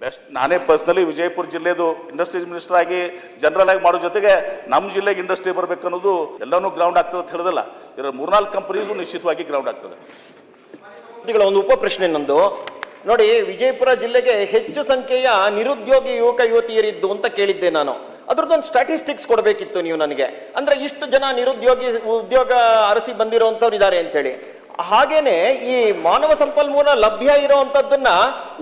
ಬೆಸ್ಟ್ ನಾನೇ ಪರ್ಸ್ನಲಿ ವಿಜಯಪುರ ಜಿಲ್ಲೆದು ಇಂಡಸ್ಟ್ರೀಸ್ ಮಿನಿಸ್ಟರ್ ಆಗಿ ಜನರಲ್ ಆಗಿ ಮಾಡೋ ಜೊತೆಗೆ ನಮ್ಮ ಜಿಲ್ಲೆಗೆ ಇಂಡಸ್ಟ್ರಿ ಬರಬೇಕು ಅನ್ನೋದು ಎಲ್ಲನೂ ಗ್ರೌಂಡ್ ಆಗ್ತದೆ ಅಂತ ಹೇಳಿದಲ್ಲ. ಇದರ 3-4 ಕಂಪನೀಸು ನಿಶ್ಚಿತವಾಗಿ ಗ್ರೌಂಡ್ ಆಗ್ತದೆ. ಒಂದು ಉಪ ಪ್ರಶ್ನೆ ನಂದು ನೋಡಿ, ವಿಜಯಪುರ ಜಿಲ್ಲೆಗೆ ಹೆಚ್ಚು ಸಂಖ್ಯೆಯ ನಿರುದ್ಯೋಗಿ ಯುವಕ ಯುವತಿಯರಿದ್ದು ಅಂತ ಕೇಳಿದ್ದೆ ನಾನು. ಅದ್ರದ್ದೊಂದು ಸ್ಟ್ಯಾಟಿಸ್ಟಿಕ್ಸ್ ಕೊಡಬೇಕಿತ್ತು ನೀವು ನನಗೆ. ಅಂದ್ರೆ ಇಷ್ಟು ಜನ ಉದ್ಯೋಗ ಅರಸಿ ಬಂದಿರುವಂತವ್ರು ಇದ್ದಾರೆ ಅಂತೇಳಿ. ಹಾಗೇನೆ ಈ ಮಾನವ ಸಂಪನ್ಮೂಲ ಲಭ್ಯ ಇರುವಂತದ್ದನ್ನ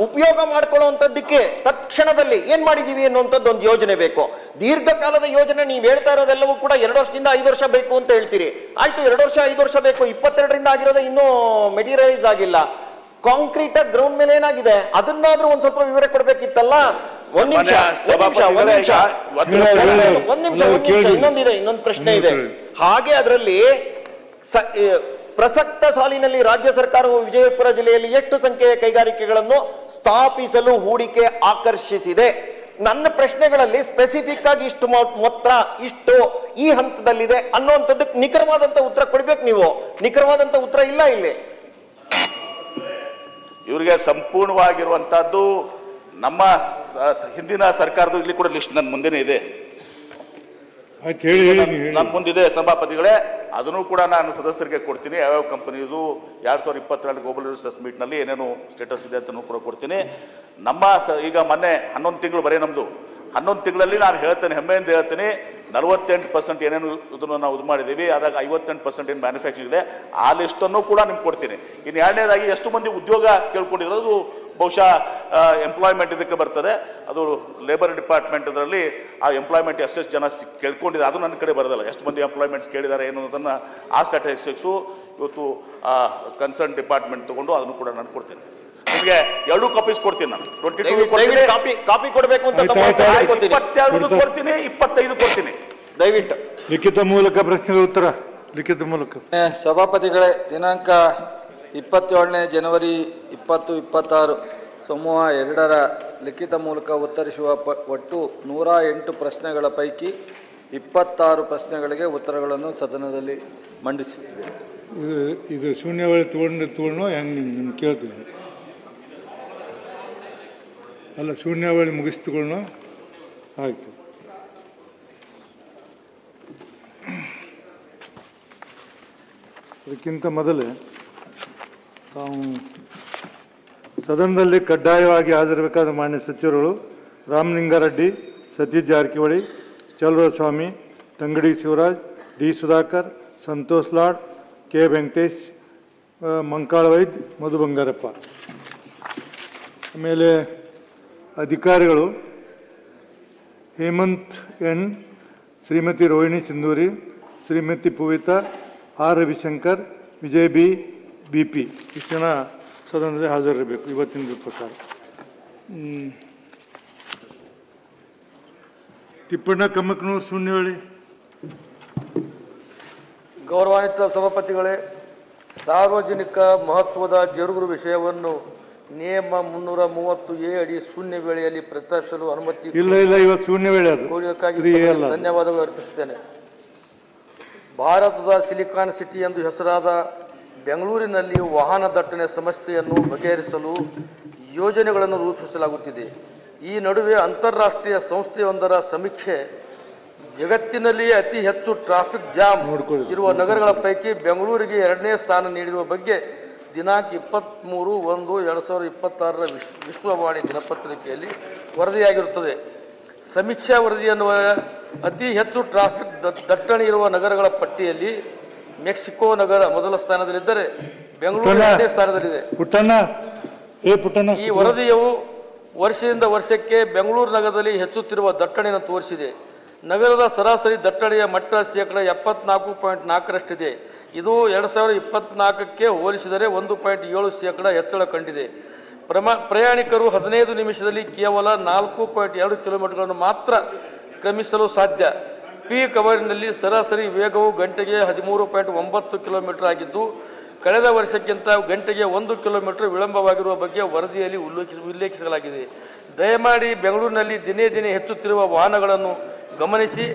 ಉಪಯೋಗ ಮಾಡ್ಕೊಳ್ಳುವಂತದ್ದಕ್ಕೆ ತತ್ಕ್ಷಣದಲ್ಲಿ ಏನ್ ಮಾಡಿದೀವಿ ಅನ್ನುವಂಥದ್ದು ಒಂದು ಯೋಜನೆ ಬೇಕು. ದೀರ್ಘಕಾಲದ ಯೋಜನೆ ನೀವು ಹೇಳ್ತಾ ಇರೋದೆಲ್ಲವೂ ಕೂಡ 2 ವರ್ಷದಿಂದ 5 ವರ್ಷ ಬೇಕು ಅಂತ ಹೇಳ್ತೀರಿ. ಆಯ್ತು, 2 ವರ್ಷ 5 ವರ್ಷ ಬೇಕು. 22ರಿಂದ ಆಗಿರೋದು ಇನ್ನೂ ಮೆಟೀರಿಯಲೈಸ್ ಆಗಿಲ್ಲ. ಕಾಂಕ್ರೀಟ್ ಗ್ರೌಂಡ್ ಮೇಲೆ ಏನಾಗಿದೆ ಅದನ್ನಾದ್ರೂ ಒಂದ್ ಸ್ವಲ್ಪ ವಿವರ ಕೊಡ್ಬೇಕಿತ್ತಲ್ಲ. ಇನ್ನೊಂದು ಪ್ರಶ್ನೆ ಇದೆ. ಹಾಗೆ ಅದರಲ್ಲಿ ಪ್ರಸಕ್ತ ಸಾಲಿನಲ್ಲಿ ರಾಜ್ಯ ಸರ್ಕಾರವು ವಿಜಯಪುರ ಜಿಲ್ಲೆಯಲ್ಲಿ ಎಷ್ಟು ಸಂಖ್ಯೆಯ ಕೈಗಾರಿಕೆಗಳನ್ನು ಸ್ಥಾಪಿಸಲು ಹೂಡಿಕೆ ಆಕರ್ಷಿಸಿದೆ? ನನ್ನ ಪ್ರಶ್ನೆಗಳಲ್ಲಿ ಸ್ಪೆಸಿಫಿಕ್ ಆಗಿ ಇಷ್ಟು ಮೊತ್ತ ಇಷ್ಟು ಈ ಹಂತದಲ್ಲಿದೆ ಅನ್ನುವಂಥದ್ದಕ್ಕೆ ನಿಖರವಾದಂತ ಉತ್ತರ ಕೊಡ್ಬೇಕು ನೀವು. ನಿಖರವಾದಂತ ಉತ್ತರ ಇಲ್ಲ ಇಲ್ಲಿ. ಇವರಿಗೆ ಸಂಪೂರ್ಣವಾಗಿರುವಂತಹದ್ದು ನಮ್ಮ ಹಿಂದಿನ ಸರ್ಕಾರದ ಇಲ್ಲಿ ಕೂಡ ಲಿಸ್ಟ್ ನನ್ನ ಮುಂದೆನೇ ಇದೆ, ನನ್ನ ಮುಂದಿದೆ ಸಭಾಪತಿಗಳೇ. ಅದನ್ನು ಕೂಡ ನಾನು ಸದಸ್ಯರಿಗೆ ಕೊಡ್ತೀನಿ. ಯಾವ್ಯಾವ ಕಂಪನೀಸು 2022 ಗ್ಲೋಬಲ್ ಇನ್ವೆಸ್ಟರ್ಸ್ ಮೀಟ್ ನಲ್ಲಿ ಏನೇನು ಸ್ಟೇಟಸ್ ಇದೆ ಅಂತ ಕೂಡ ಕೊಡ್ತೀನಿ. ನಮ್ಮ ಈಗ ಮೊನ್ನೆ 11 ತಿಂಗಳು ಬರೀ ನಮ್ದು 11 ತಿಂಗಳಲ್ಲಿ ನಾನು ಹೇಳ್ತೇನೆ, ಹೆಮ್ಮೆಯಿಂದ ಹೇಳ್ತೀನಿ, 48% ಏನೇನು ಇದನ್ನು ನಾವು ಇದು ಮಾಡಿದ್ದೀವಿ. ಅದಾಗ 58% ಏನು ಮ್ಯಾನುಫ್ಯಾಕ್ಚರಿಂಗ್ ಇದೆ. ಆ ಲಿಸ್ಟನ್ನು ಕೂಡ ನಿಮ್ಗೆ ಕೊಡ್ತೀನಿ. ಇನ್ನು ಎರಡನೇದಾಗಿ ಎಷ್ಟು ಮಂದಿ ಉದ್ಯೋಗ ಕೇಳ್ಕೊಂಡಿರೋದು ಬಹುಶಃ ಎಂಪ್ಲಾಯ್ಮೆಂಟ್ ಇದಕ್ಕೆ ಬರ್ತದೆ. ಅದು ಲೇಬರ್ ಡಿಪಾರ್ಟ್ಮೆಂಟ್ ಅದರಲ್ಲಿ ಆ ಎಂಪ್ಲಾಯ್ಮೆಂಟ್ ಎಷ್ಟೆಷ್ಟು ಜನ ಕೇಳ್ಕೊಂಡಿದೆ ಅದು ನನ್ನ ಕಡೆ ಬರೋದಲ್ಲ. ಎಷ್ಟು ಮಂದಿ ಎಂಪ್ಲಾಯ್ಮೆಂಟ್ಸ್ ಕೇಳಿದ್ದಾರೆ ಏನು ಅನ್ನೋದನ್ನು ಆ ಸ್ಟ್ಯಾಟಿಸ್ಟಿಕ್ಸು ಇವತ್ತು ಕನ್ಸರ್ನ್ ಡಿಪಾರ್ಟ್ಮೆಂಟ್ ತಗೊಂಡು ಅದನ್ನು ಕೂಡ ನಾನು ಕೊಡ್ತೀನಿ. ನಿಮಗೆ 2 ಕಾಪೀಸ್ ಕೊಡ್ತೀನಿ. ನಾನು 22 ಕಾಪಿ ಕೊಡಬೇಕು ಅಂತ 22 ಕೊಡ್ತೀನಿ, 25 ಕೊಡ್ತೀನಿ. ದಯವಿಟ್ಟು ಲಿಖಿತ ಮೂಲಕ ಪ್ರಶ್ನೆಗೆ ಉತ್ತರ ಲಿಖಿತ ಮೂಲಕ. ಸಭಾಪತಿಗಳೇ, ದಿನಾಂಕ 27 ಜನವರಿ 2026 ಸಮೂಹ 2ರ ಲಿಖಿತ ಮೂಲಕ ಉತ್ತರಿಸುವ ಒಟ್ಟು 108 ಪ್ರಶ್ನೆಗಳ ಪೈಕಿ 26 ಪ್ರಶ್ನೆಗಳಿಗೆ ಉತ್ತರಗಳನ್ನು ಸದನದಲ್ಲಿ ಮಂಡಿಸುತ್ತಿದೆ. ಇದು ಶೂನ್ಯವೇಳೆ ತಗೊಂಡು ಹೆಂಗೆ ನಿಮ್ಗೆ ಕೇಳ್ತೀನಿ. ಅಲ್ಲ, ಶೂನ್ಯವೇಳೆ ಮುಗಿಸ್ತುಕೊಂಡು ಆಯಿತು. ಅದಕ್ಕಿಂತ ಮೊದಲೇ ತಾವು ಸದನದಲ್ಲಿ ಕಡ್ಡಾಯವಾಗಿ ಹಾಜರಿರಬೇಕಾದ ಮಾನ್ಯ ಸಚಿವರುಗಳು ರಾಮಲಿಂಗಾರೆಡ್ಡಿ, ಸತೀಶ್ ಜಾರಕಿಹೊಳಿ, ಚಲುವಸ್ವಾಮಿ, ತಂಗಡಿ ಶಿವರಾಜ್, ಡಿ ಸುಧಾಕರ್, ಸಂತೋಷ್ ಲಾಡ್, ಕೆ ವೆಂಕಟೇಶ್, ಮಂಕಾಳ ವೈದ್ಯ, ಮಧು ಬಂಗಾರಪ್ಪ. ಆಮೇಲೆ ಅಧಿಕಾರಿಗಳು Hemanth N, Shrimati Rohini Sindhuri, Shrimati Poovitha, R Ravishankar, Vijay B P. ಇಷ್ಟು ಜನ ಸದನದಲ್ಲಿ ಹಾಜರಿರಬೇಕು ಇವತ್ತಿನ ಪ್ರಕಾರ. ತಿಪ್ಪಣ್ಣ ಕಮ್ಮಕ್ನೂರು ಶೂನ್ಯವೇಳಿ. ಗೌರವಾನ್ವಿತ ಸಭಾಪತಿಗಳೇ, ಸಾರ್ವಜನಿಕ ಮಹತ್ವದ ಜರುಗುರು ವಿಷಯವನ್ನು ನಿಯಮ 330A ಅಡಿ ಶೂನ್ಯ ವೇಳೆಯಲ್ಲಿ ಪ್ರಸ್ತಾಪಿಸಲು ಅನುಮತಿ ಇಲ್ಲ, ಇವತ್ತು ಶೂನ್ಯ ವೇಳೆ ಅದು ಕೋರಿಕೆಗಾಗಿ ಧನ್ಯವಾದಗಳು ಅರ್ಪಿಸುತ್ತೇನೆ. ಭಾರತದ ಸಿಲಿಕಾನ್ ಸಿಟಿ ಎಂದು ಹೆಸರಾದ ಬೆಂಗಳೂರಿನಲ್ಲಿ ವಾಹನ ದಟ್ಟಣೆ ಸಮಸ್ಯೆಯನ್ನು ಬಗೆಹರಿಸಲು ಯೋಜನೆಗಳನ್ನು ರೂಪಿಸಲಾಗುತ್ತಿದೆ. ಈ ನಡುವೆ ಅಂತಾರಾಷ್ಟ್ರೀಯ ಸಂಸ್ಥೆಯೊಂದರ ಸಮೀಕ್ಷೆ ಜಗತ್ತಿನಲ್ಲಿಯೇ ಅತಿ ಹೆಚ್ಚು ಟ್ರಾಫಿಕ್ ಜಾಮ್ ಇರುವ ನಗರಗಳ ಪೈಕಿ ಬೆಂಗಳೂರಿಗೆ 2ನೇ ಸ್ಥಾನ ನೀಡಿರುವ ಬಗ್ಗೆ ದಿನಾಂಕ 23/1/2026 ವಿಶ್ವವಾಣಿ ದಿನಪತ್ರಿಕೆಯಲ್ಲಿ ವರದಿಯಾಗಿರುತ್ತದೆ. ಸಮೀಕ್ಷಾ ವರದಿಯನ್ನು ಅತಿ ಹೆಚ್ಚು ಟ್ರಾಫಿಕ್ ದಟ್ಟಣೆ ಇರುವ ನಗರಗಳ ಪಟ್ಟಿಯಲ್ಲಿ ಮೆಕ್ಸಿಕೋ ನಗರ ಮೊದಲ ಸ್ಥಾನದಲ್ಲಿದ್ದರೆ ಬೆಂಗಳೂರು 2ನೇ ಸ್ಥಾನದಲ್ಲಿದೆ. ಈ ವರದಿಯು ವರ್ಷದಿಂದ ವರ್ಷಕ್ಕೆ ಬೆಂಗಳೂರು ನಗರದಲ್ಲಿ ಹೆಚ್ಚುತ್ತಿರುವ ದಟ್ಟಣೆಯನ್ನು ತೋರಿಸಿದೆ. ನಗರದ ಸರಾಸರಿ ದಟ್ಟಣೆಯ ಮಟ್ಟ 74.4ರಷ್ಟಿದೆ. ಇದು 2024ಕ್ಕೆ ಹೋಲಿಸಿದರೆ 1.7% ಹೆಚ್ಚಳ ಕಂಡಿದೆ. ಪ್ರಯಾಣಿಕರು 15 ನಿಮಿಷದಲ್ಲಿ ಕೇವಲ 4.2 ಕಿಲೋಮೀಟರ್ಗಳನ್ನು ಮಾತ್ರ ಕ್ರಮಿಸಲು ಸಾಧ್ಯ. ಪೀಕ್ ಅವರ್ನಲ್ಲಿ ಸರಾಸರಿ ವೇಗವು ಗಂಟೆಗೆ 13.9 ಕಿಲೋಮೀಟರ್ ಆಗಿದ್ದು, ಕಳೆದ ವರ್ಷಕ್ಕಿಂತ ಗಂಟೆಗೆ 1 ಕಿಲೋಮೀಟರ್ ವಿಳಂಬವಾಗಿರುವ ಬಗ್ಗೆ ವರದಿಯಲ್ಲಿ ಉಲ್ಲೇಖಿಸಲಾಗಿದೆ. ದಯಮಾಡಿ ಬೆಂಗಳೂರಿನಲ್ಲಿ ದಿನೇ ದಿನೇ ಹೆಚ್ಚುತ್ತಿರುವ ವಾಹನಗಳನ್ನು ಗಮನಿಸಿ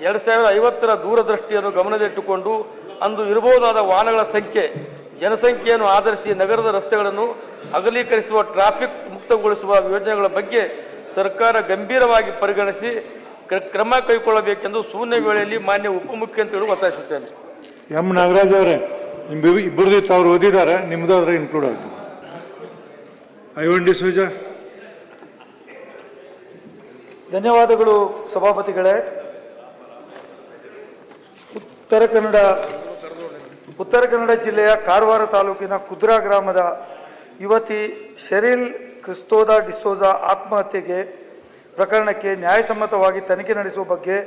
2050ರ ದೂರದೃಷ್ಟಿಯನ್ನು ಗಮನದಲ್ಲಿಟ್ಟುಕೊಂಡು ಅಂದು ಇರಬಹುದಾದ ವಾಹನಗಳ ಜನಸಂಖ್ಯೆಯನ್ನು ಆಧರಿಸಿ ನಗರದ ರಸ್ತೆಗಳನ್ನು ಅಗಲೀಕರಿಸುವ, ಟ್ರಾಫಿಕ್ ಮುಕ್ತಗೊಳಿಸುವ ಯೋಜನೆಗಳ ಬಗ್ಗೆ ಸರ್ಕಾರ ಗಂಭೀರವಾಗಿ ಪರಿಗಣಿಸಿ ಕ್ರಮ ಕೈಗೊಳ್ಳಬೇಕೆಂದು ಶೂನ್ಯ ವೇಳೆಯಲ್ಲಿ ಮಾನ್ಯ ಉಪಮುಖ್ಯಮಂತ್ರಿಗಳು ಒತ್ತಾಯಿಸುತ್ತೇನೆ. ಎಂ ನಾಗರಾಜ್ ಅವರೇ, ಇಬ್ಬರದಿತ್ತು ಅವ್ರು ಓದಿದ್ದಾರೆ, ನಿಮ್ಮದಾದ್ರೆ ಇನ್ಕ್ಲೂಡ್ ಆಗ್ತದೆ. ಐವನ್ ಡಿ ಸೂಜಾ. ಧನ್ಯವಾದಗಳು ಸಭಾಪತಿಗಳೇ. ಉತ್ತರ ಕನ್ನಡ ಜಿಲ್ಲೆಯ ಕಾರವಾರ ತಾಲೂಕಿನ ಕುದ್ರಾ ಗ್ರಾಮದ ಯುವತಿ ಶೆರಿಲ್ ಕ್ರಿಸ್ತೋದ ಡಿಸೋಜಾ ಆತ್ಮಹತ್ಯೆಗೆ ಪ್ರಕರಣಕ್ಕೆ ನ್ಯಾಯಸಮ್ಮತವಾಗಿ ತನಿಖೆ ನಡೆಸುವ ಬಗ್ಗೆ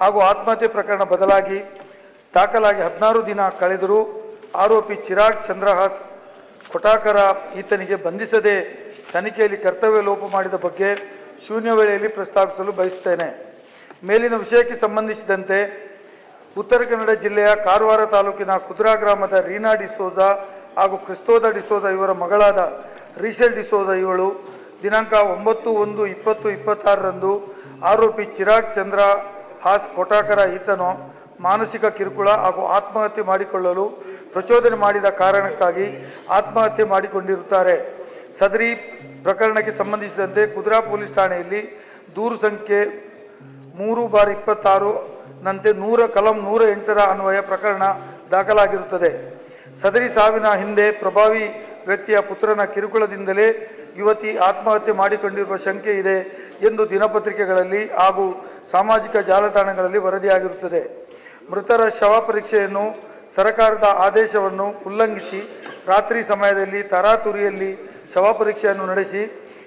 ಹಾಗೂ ಆತ್ಮಹತ್ಯೆ ಪ್ರಕರಣ ದಾಖಲಾಗಿ 16 ದಿನ ಕಳೆದರೂ ಆರೋಪಿ ಚಿರಾಗ್ ಚಂದ್ರಹಾಸ್ ಕೊಟಾಕರ ಈತನಿಗೆ ಬಂಧಿಸದೆ ತನಿಖೆಯಲ್ಲಿ ಕರ್ತವ್ಯ ಲೋಪ ಮಾಡಿದ ಬಗ್ಗೆ ಶೂನ್ಯ ವೇಳೆಯಲ್ಲಿ ಪ್ರಸ್ತಾಪಿಸಲು ಬಯಸುತ್ತೇನೆ. ಮೇಲಿನ ವಿಷಯಕ್ಕೆ ಸಂಬಂಧಿಸಿದಂತೆ ಉತ್ತರ ಕನ್ನಡ ಜಿಲ್ಲೆಯ ಕಾರವಾರ ತಾಲೂಕಿನ ಕುದ್ರಾ ಗ್ರಾಮದ ರೀನಾ ಡಿಸೋಜಾ ಹಾಗೂ ಕ್ರಿಸ್ತೋದ ಡಿಸೋಜಾ ಇವರ ಮಗಳಾದ ರೀಶೆಲ್ ಡಿಸೋಜಾ ಇವಳು ದಿನಾಂಕ 9/1/2026ರಂದು ಆರೋಪಿ ಚಿರಾಗ್ ಚಂದ್ರ ಹಾಸ್ ಕೊಟಾಕರ ಈತನು ಮಾನಸಿಕ ಕಿರುಕುಳ ಹಾಗೂ ಆತ್ಮಹತ್ಯೆ ಮಾಡಿಕೊಳ್ಳಲು ಪ್ರಚೋದನೆ ಮಾಡಿದ ಕಾರಣಕ್ಕಾಗಿ ಆತ್ಮಹತ್ಯೆ ಮಾಡಿಕೊಂಡಿರುತ್ತಾರೆ. ಸದರಿ ಪ್ರಕರಣಕ್ಕೆ ಸಂಬಂಧಿಸಿದಂತೆ ಕುದ್ರಾ ಪೊಲೀಸ್ ಠಾಣೆಯಲ್ಲಿ ದೂರು ಸಂಖ್ಯೆ 3/26 ನಂತೆ ಕಲಂ 108ರ ಅನ್ವಯ ಪ್ರಕರಣ ದಾಖಲಾಗಿರುತ್ತದೆ. ಸದರಿ ಸಾವಿನ ಹಿಂದೆ ಪ್ರಭಾವಿ ವ್ಯಕ್ತಿಯ ಪುತ್ರನ ಕಿರುಕುಳದಿಂದಲೇ ಯುವತಿ ಆತ್ಮಹತ್ಯೆ ಮಾಡಿಕೊಂಡಿರುವ ಶಂಕೆ ಇದೆ ಎಂದು ದಿನಪತ್ರಿಕೆಗಳಲ್ಲಿ ಹಾಗೂ ಸಾಮಾಜಿಕ ಜಾಲತಾಣಗಳಲ್ಲಿ ವರದಿಯಾಗಿರುತ್ತದೆ. ಮೃತರ ಶವ ಪರೀಕ್ಷೆಯನ್ನು ಸರ್ಕಾರದ ಆದೇಶವನ್ನು ಉಲ್ಲಂಘಿಸಿ ರಾತ್ರಿ ಸಮಯದಲ್ಲಿ ತರಾತುರಿಯಲ್ಲಿ ಶವ ಪರೀಕ್ಷೆಯನ್ನು ನಡೆಸಿ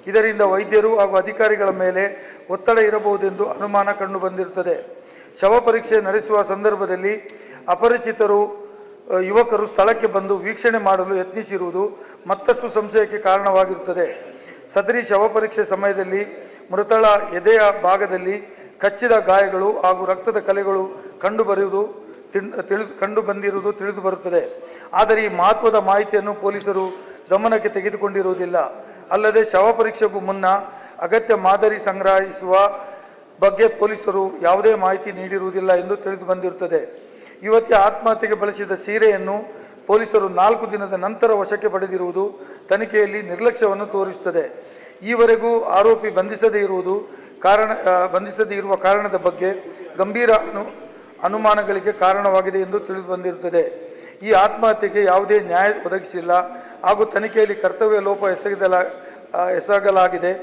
ಇದರಿಂದ ವೈದ್ಯರು ಹಾಗೂ ಅಧಿಕಾರಿಗಳ ಮೇಲೆ ಒತ್ತಡ ಇರಬಹುದೆಂದು ಅನುಮಾನ ಕಂಡುಬಂದಿರುತ್ತದೆ. ಶವ ಪರೀಕ್ಷೆ ನಡೆಸುವ ಸಂದರ್ಭದಲ್ಲಿ ಅಪರಿಚಿತರು ಯುವಕರು ಸ್ಥಳಕ್ಕೆ ಬಂದು ವೀಕ್ಷಣೆ ಮಾಡಲು ಯತ್ನಿಸಿರುವುದು ಮತ್ತಷ್ಟು ಸಂಶಯಕ್ಕೆ ಕಾರಣವಾಗಿರುತ್ತದೆ. ಸದರಿ ಶವ ಪರೀಕ್ಷೆ ಸಮಯದಲ್ಲಿ ಮೃತಳ ಎದೆಯ ಭಾಗದಲ್ಲಿ ಕಚ್ಚಿದ ಗಾಯಗಳು ಹಾಗೂ ರಕ್ತದ ಕಲೆಗಳು ಕಂಡುಬಂದಿರುವುದು ತಿಳಿದು ಬರುತ್ತದೆ. ಆದರೆ ಈ ಮಹತ್ವದ ಮಾಹಿತಿಯನ್ನು ಪೊಲೀಸರು ಗಮನಕ್ಕೆ ತೆಗೆದುಕೊಂಡಿರುವುದಿಲ್ಲ. ಅಲ್ಲದೆ ಶವ ಪರೀಕ್ಷೆಗೂ ಮುನ್ನ ಅಗತ್ಯ ಮಾದರಿ ಸಂಗ್ರಹಿಸುವ ಬಗ್ಗೆ ಪೊಲೀಸರು ಯಾವುದೇ ಮಾಹಿತಿ ನೀಡಿರುವುದಿಲ್ಲ ಎಂದು ತಿಳಿದು ಬಂದಿರುತ್ತದೆ. ಯುವತಿಯ ಆತ್ಮಹತ್ಯೆಗೆ ಬಳಸಿದ ಸೀರೆಯನ್ನು ಪೊಲೀಸರು 4 ದಿನದ ನಂತರ ವಶಕ್ಕೆ ಪಡೆದಿರುವುದು ತನಿಖೆಯಲ್ಲಿ ನಿರ್ಲಕ್ಷ್ಯವನ್ನು ತೋರಿಸುತ್ತದೆ. ಈವರೆಗೂ ಆರೋಪಿ ಬಂಧಿಸದೇ ಇರುವ ಕಾರಣದ ಬಗ್ಗೆ ಗಂಭೀರ ಅನುಮಾನಗಳಿಗೆ ಕಾರಣವಾಗಿದೆ ಎಂದು ತಿಳಿದು ಬಂದಿರುತ್ತದೆ. ಈ ಆತ್ಮಹತ್ಯೆಗೆ ಯಾವುದೇ ನ್ಯಾಯ ಒದಗಿಸಿಲ್ಲ ಹಾಗೂ ತನಿಖೆಯಲ್ಲಿ ಕರ್ತವ್ಯ ಲೋಪ ಎಸಗಲಾಗಿದೆ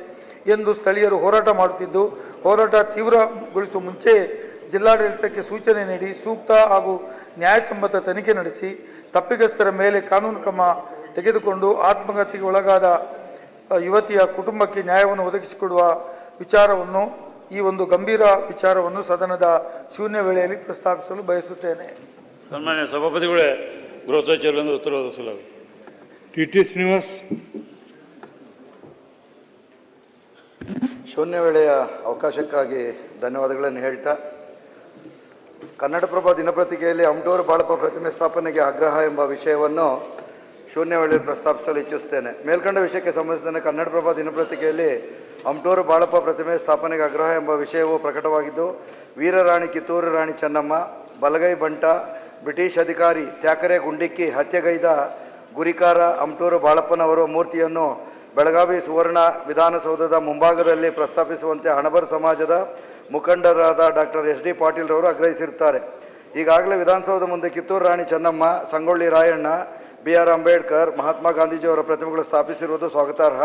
ಎಂದು ಸ್ಥಳೀಯರು ಹೋರಾಟ ಮಾಡುತ್ತಿದ್ದು, ಹೋರಾಟ ತೀವ್ರಗೊಳಿಸುವ ಮುಂಚೆ ಜಿಲ್ಲಾಡಳಿತಕ್ಕೆ ಸೂಚನೆ ನೀಡಿ ಸೂಕ್ತ ಹಾಗೂ ನ್ಯಾಯಸಮ್ಮತ ತನಿಖೆ ನಡೆಸಿ ತಪ್ಪಿತಸ್ಥರ ಮೇಲೆ ಕಾನೂನು ಕ್ರಮ ತೆಗೆದುಕೊಂಡು ಆತ್ಮಹತ್ಯೆಗೆ ಒಳಗಾದ ಯುವತಿಯ ಕುಟುಂಬಕ್ಕೆ ನ್ಯಾಯವನ್ನು ಒದಗಿಸಿಕೊಡುವ ವಿಚಾರವನ್ನು, ಈ ಒಂದು ಗಂಭೀರ ವಿಚಾರವನ್ನು ಸದನದ ಶೂನ್ಯ ವೇಳೆಯಲ್ಲಿ ಪ್ರಸ್ತಾಪಿಸಲು ಬಯಸುತ್ತೇನೆ. ಸನ್ಮಾನ್ಯ ಸಭಾಪತಿಗಳೇ, ಗೃಹ ಸಚಿವರಿಂದ ಉತ್ತರ ಒದಗಿಸಲಾಗುವುದು. ಟಿ ಶ್ರೀನಿವಾಸ್. ಶೂನ್ಯ ವೇಳೆಯ ಅವಕಾಶಕ್ಕಾಗಿ ಧನ್ಯವಾದಗಳನ್ನು ಹೇಳ್ತಾ, ಕನ್ನಡಪ್ರಭ ದಿನಪತ್ರಿಕೆಯಲ್ಲಿ ಅಮಟೂರು ಬಾಳಪ್ಪ ಪ್ರತಿಮೆ ಸ್ಥಾಪನೆಗೆ ಆಗ್ರಹ ಎಂಬ ವಿಷಯವನ್ನು ಶೂನ್ಯ ವೇಳೆಯಲ್ಲಿ ಪ್ರಸ್ತಾಪಿಸಲು ಇಚ್ಛಿಸುತ್ತೇನೆ. ಮೇಲ್ಕಂಡ ವಿಷಯಕ್ಕೆ ಸಂಬಂಧಿಸಿದಂತೆ ಕನ್ನಡಪ್ರಭ ದಿನಪತ್ರಿಕೆಯಲ್ಲಿ ಅಮಟೂರು ಬಾಳಪ್ಪ ಪ್ರತಿಮೆ ಸ್ಥಾಪನೆಗೆ ಆಗ್ರಹ ಎಂಬ ವಿಷಯವು ಪ್ರಕಟವಾಗಿದ್ದು, ವೀರರಾಣಿ ಕಿತ್ತೂರು ರಾಣಿ ಚೆನ್ನಮ್ಮ, ಬಲಗೈ ಬಂಟ, ಬ್ರಿಟಿಷ್ ಅಧಿಕಾರಿ ತ್ಯಾಕರೆ ಗುಂಡಿಕ್ಕಿ ಹತ್ಯೆಗೈದ ಗುರಿಕಾರ ಅಮಟೂರು ಬಾಳಪ್ಪನವರ ಮೂರ್ತಿಯನ್ನು ಬೆಳಗಾವಿ ಸುವರ್ಣ ವಿಧಾನಸೌಧದ ಮುಂಭಾಗದಲ್ಲಿ ಪ್ರಸ್ತಾಪಿಸುವಂತೆ ಹಣಬರ್ ಸಮಾಜದ ಮುಖಂಡರಾದ ಡಾಕ್ಟರ್ ಎಸ್ ಡಿ ಪಾಟೀಲ್ ರವರು ಆಗ್ರಹಿಸಿರುತ್ತಾರೆ. ಈಗಾಗಲೇ ವಿಧಾನಸೌಧ ಮುಂದೆ ಕಿತ್ತೂರು ರಾಣಿ ಚೆನ್ನಮ್ಮ, ಸಂಗೊಳ್ಳಿ ರಾಯಣ್ಣ, ಬಿ ಆರ್ ಅಂಬೇಡ್ಕರ್, ಮಹಾತ್ಮ ಗಾಂಧೀಜಿಯವರ ಪ್ರತಿಮೆಗಳು ಸ್ಥಾಪಿಸಿರುವುದು ಸ್ವಾಗತಾರ್ಹ.